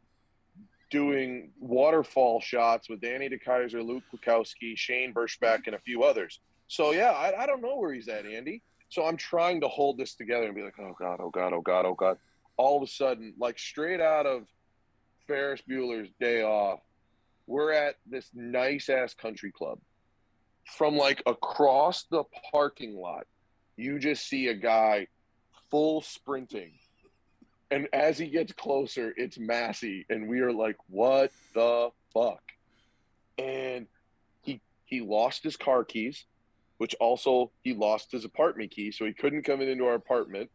doing waterfall shots with Danny DeKaiser, Luke Kwiatkowski, Shane Birchback, and a few others. So yeah, I don't know where he's at, Andy. So I'm trying to hold this together and be like, oh God, oh God, oh God, oh God. All of a sudden, like straight out of Ferris Bueller's Day Off, we're at this nice ass country club. From like across the parking lot, you just see a guy full sprinting. And as he gets closer, it's Massey. And we are like, what the fuck? And he lost his car keys, which also he lost his apartment key. So he couldn't come into our apartment.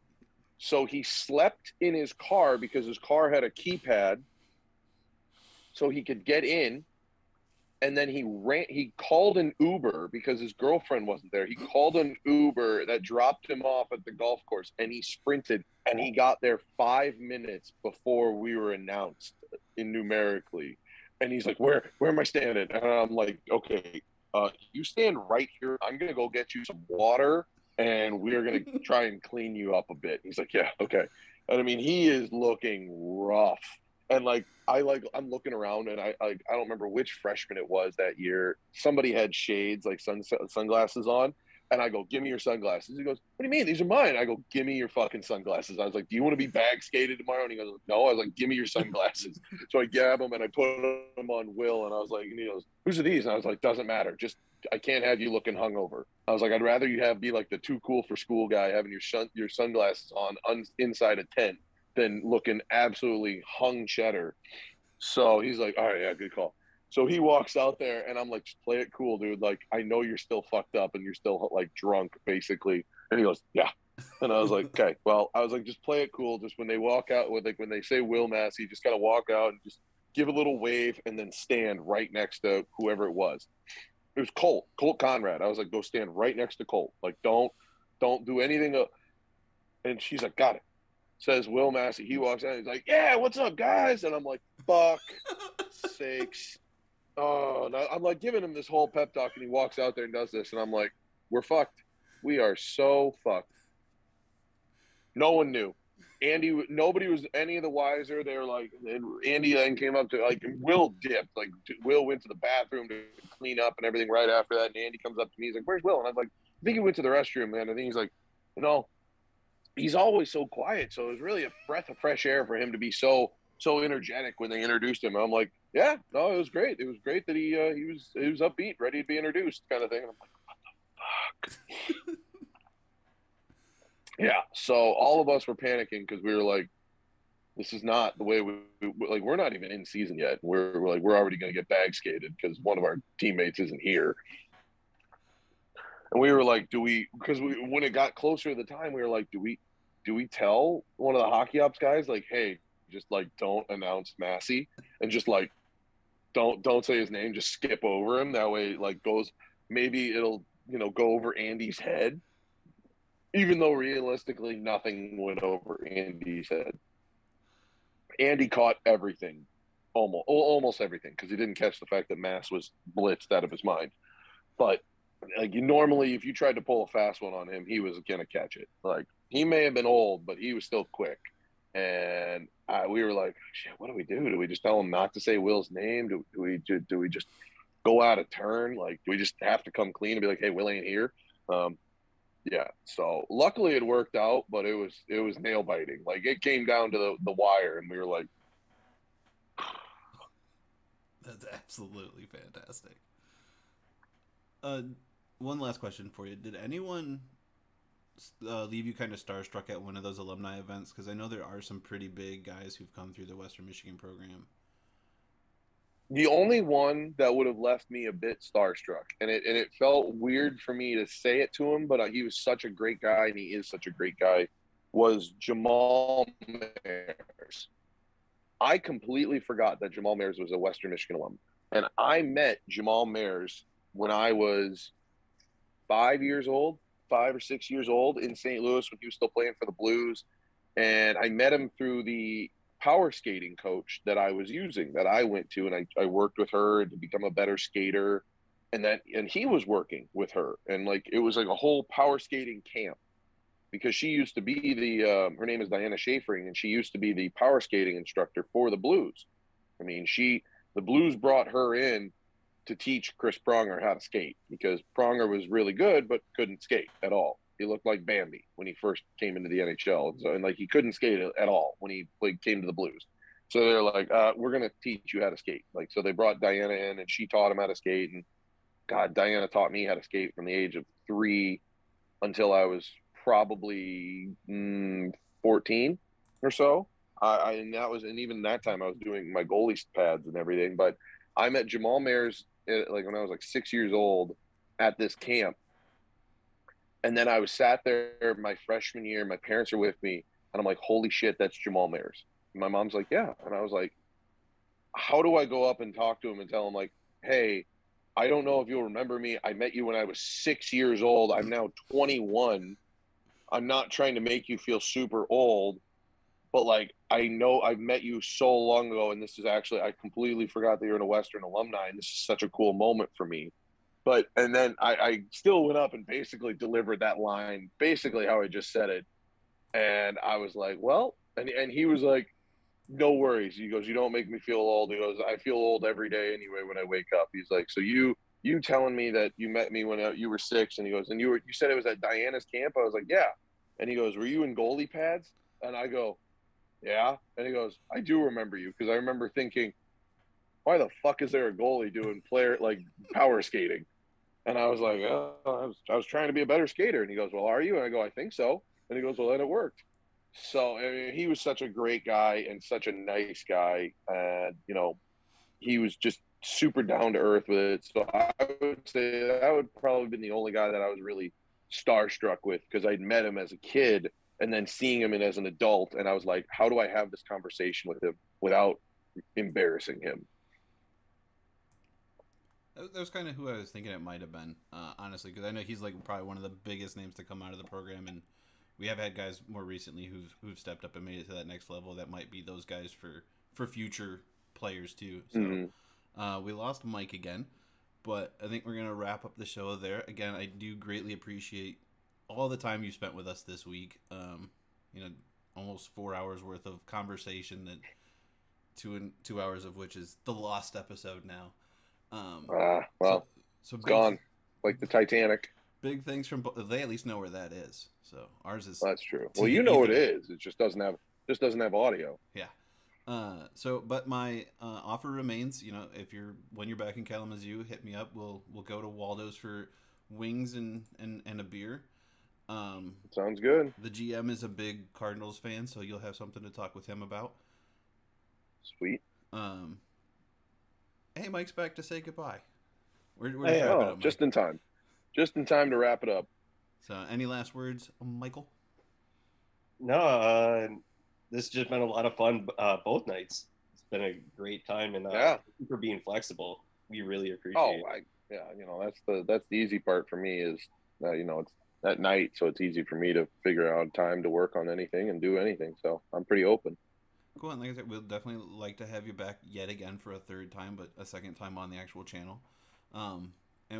So he slept in his car because his car had a keypad so he could get in. And then he called an Uber because his girlfriend wasn't there. He called an Uber that dropped him off at the golf course, and he sprinted, and he got there 5 minutes before we were announced in numerically. And he's like, where am I standing? And I'm like, okay, you stand right here. I'm going to go get you some water, and we're going to try and clean you up a bit. He's like, yeah, okay. And I mean, he is looking rough. And I'm looking around, and I don't remember which freshman it was that year. Somebody had shades, like sunglasses on, and I go, "Give me your sunglasses." He goes, "What do you mean? These are mine." I go, "Give me your fucking sunglasses." I was like, "Do you want to be bag skated tomorrow?" And he goes, "No." I was like, "Give me your sunglasses." So I grab them and I put them on Will, and I was like, and he goes, "Whose are these?" And I was like, "Doesn't matter. Just I can't have you looking hungover." I was like, "I'd rather you be like the too cool for school guy having your sunglasses on inside a tent than looking absolutely hung cheddar." So he's like, all right, yeah, good call. So he walks out there, and I'm like, just play it cool, dude. Like, I know you're still fucked up and you're still like drunk, basically. And he goes, yeah. And I was like, okay. Well, I was like, just play it cool. Just when they walk out, when they say Will Massey, just gotta walk out and just give a little wave and then stand right next to whoever it was. It was Colt Conrad. I was like, go stand right next to Colt. Like, don't do anything. And she's like, got it. Says Will Massey. He walks out. He's like, yeah, what's up, guys? And I'm like, fuck sakes. Oh, no. I'm like giving him this whole pep talk, and he walks out there and does this. And I'm like, we're fucked. We are so fucked. No one knew. Nobody was any of the wiser. They were like, and Andy then came up to, like, Will dipped. Like, Will went to the bathroom to clean up and everything right after that. And Andy comes up to me. He's like, where's Will? And I'm like, I think he went to the restroom, man. I think he's like, he's always so quiet. So it was really a breath of fresh air for him to be so energetic when they introduced him. And I'm like, yeah, no, it was great. It was great that he was upbeat, ready to be introduced, kind of thing. And I'm like, what the fuck? Yeah. So all of us were panicking because we were like, this is not the way we're not even in season yet. We're already going to get bag skated because one of our teammates isn't here. And we were like, when it got closer to the time, we were like, do we tell one of the hockey ops guys, like, hey, just like don't announce Massey, and just like don't say his name, just skip over him. That way, like, maybe it'll go over Andy's head, even though realistically nothing went over Andy's head. Andy caught everything, almost everything, because he didn't catch the fact that Mass was blitzed out of his mind. But like normally, if you tried to pull a fast one on him, he was gonna catch it. Like he may have been old, but he was still quick. And we were like, shit, what do we do? Do we just tell him not to say Will's name? Do we just go out of turn? Like, do we just have to come clean and be like, hey, Will ain't here? Yeah. So luckily it worked out, but it was nail biting. Like it came down to the wire, and we were like, that's absolutely fantastic. One last question for you: did anyone leave you kind of starstruck at one of those alumni events? Because I know there are some pretty big guys who've come through the Western Michigan program. the only one that would have left me a bit starstruck, and it felt weird for me to say it to him, but he was such a great guy, and he is such a great guy, was Jamal Mayers. I completely forgot that Jamal Mayers was a Western Michigan alum. And I met Jamal Mayers when I was 5 or 6 years old in St. Louis when he was still playing for the Blues. And I met him through the power skating coach that I was using, that I went to, and I worked with her to become a better skater. And he was working with her. And like it was like a whole power skating camp, because she used to be her name is Diana Schafering, and she used to be the power skating instructor for the Blues. I mean, the Blues brought her in to teach Chris Pronger how to skate, because Pronger was really good but couldn't skate at all. He looked like Bambi when he first came into the NHL, and like he couldn't skate at all when he came to the Blues. So they're like, we're gonna teach you how to skate. Like, so they brought Diana in, and she taught him how to skate. And God, Diana taught me how to skate from the age of 3 until I was probably 14 or so. And even that time I was doing my goalie pads and everything. But I met Jamal Mayers like when I was like 6 years old at this camp. And then I was sat there my freshman year. My parents are with me, and I'm like, holy shit, that's Jamal Mayers. And my mom's like, yeah. And I was like, how do I go up and talk to him and tell him, like, hey, I don't know if you'll remember me. I met you when I was 6 years old. I'm now 21. I'm not trying to make you feel super old, but like, I know I've met you so long ago, and this is actually, I completely forgot that you're a Western alumni, and this is such a cool moment for me. And then I still went up and basically delivered that line, basically how I just said it. And I was like, well, and he was like, no worries. He goes, you don't make me feel old. He goes, I feel old every day anyway when I wake up. He's like, so you telling me that you met me when you were 6, and he goes, and you said it was at Diana's camp? I was like, yeah. And he goes, were you in goalie pads? And I go, yeah. And he goes, I do remember you, because I remember thinking, why the fuck is there a goalie doing power skating? And I was like, oh, I was trying to be a better skater. And he goes, well, are you? And I go, I think so. And he goes, well, then it worked. So I mean, he was such a great guy and such a nice guy, and he was just super down to earth with it. So I would say that would probably been the only guy that I was really starstruck with, because I'd met him as a kid and then seeing him as an adult, and I was like, how do I have this conversation with him without embarrassing him? That was kind of who I was thinking it might have been, honestly, because I know he's like probably one of the biggest names to come out of the program, and we have had guys more recently who've stepped up and made it to that next level. That might be those guys for future players too. So we lost Mike again, but I think we're gonna wrap up the show there. Again, I do greatly appreciate all the time you spent with us this week. Almost 4 hours worth of conversation, that 2 hours of which is the lost episode now. Well, so it's gone, like the Titanic. Big things from they at least know where that is. So ours is. That's true. Well, you know what it is. It just doesn't have audio. Yeah. But my offer remains. When you're back in Kalamazoo, hit me up. We'll go to Waldo's for wings and a beer. Sounds good. The GM is a big Cardinals fan, so you'll have something to talk with him about. Sweet. Hey, Mike's back to say goodbye. We're wrapping up, Mike. Just in time to wrap it up. So, any last words, Michael? No, this has just been a lot of fun both nights. It's been a great time, and thank you for being flexible. We really appreciate it. That's the easy part for me is that, it's at night, so it's easy for me to figure out time to work on anything and do anything. So I'm pretty open. Cool. And like I said, we'll definitely like to have you back yet again for a third time, but a second time on the actual channel. And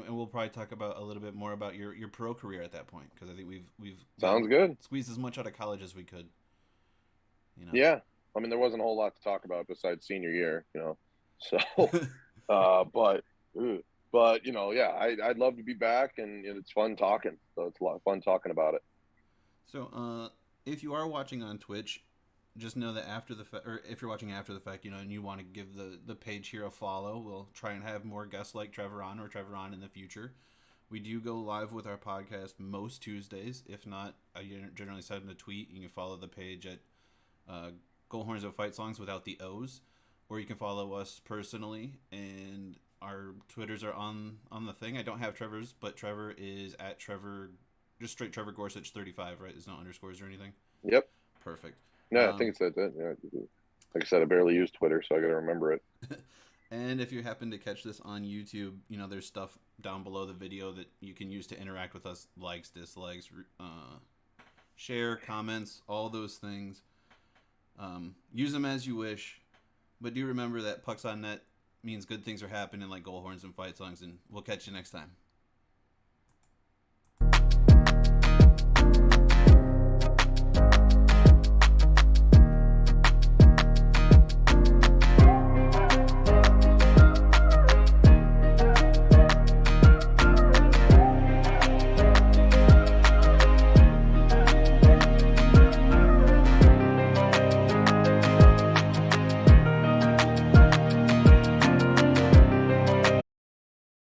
we'll probably talk about a little bit more about your pro career at that point, because I think we've Sounds good. squeezed as much out of college as we could. You know. Yeah, I mean, there wasn't a whole lot to talk about besides senior year, So, but yeah, I'd love to be back, and it's fun talking. So it's a lot of fun talking about it. So, if you are watching on Twitch, just know that after the or if you're watching after the fact, and you want to give the page here a follow, we'll try and have more guests like Trevor on in the future. We do go live with our podcast most Tuesdays. If not, I generally send a tweet. You can follow the page at Gold Horns of Fight Songs without the O's, or you can follow us personally, and our Twitters are on the thing. I don't have Trevor's, but Trevor is at Trevor, just straight Trevor Gorsuch 35, right? There's no underscores or anything. Yep. Perfect. No, I think it's that. Yeah. Like I said, I barely use Twitter, so I got to remember it. And if you happen to catch this on YouTube, there's stuff down below the video that you can use to interact with us: likes, dislikes, share, comments, all those things. Use them as you wish, but do remember that Pucks on Net means good things are happening, like Gold Horns and Fight Songs, and we'll catch you next time.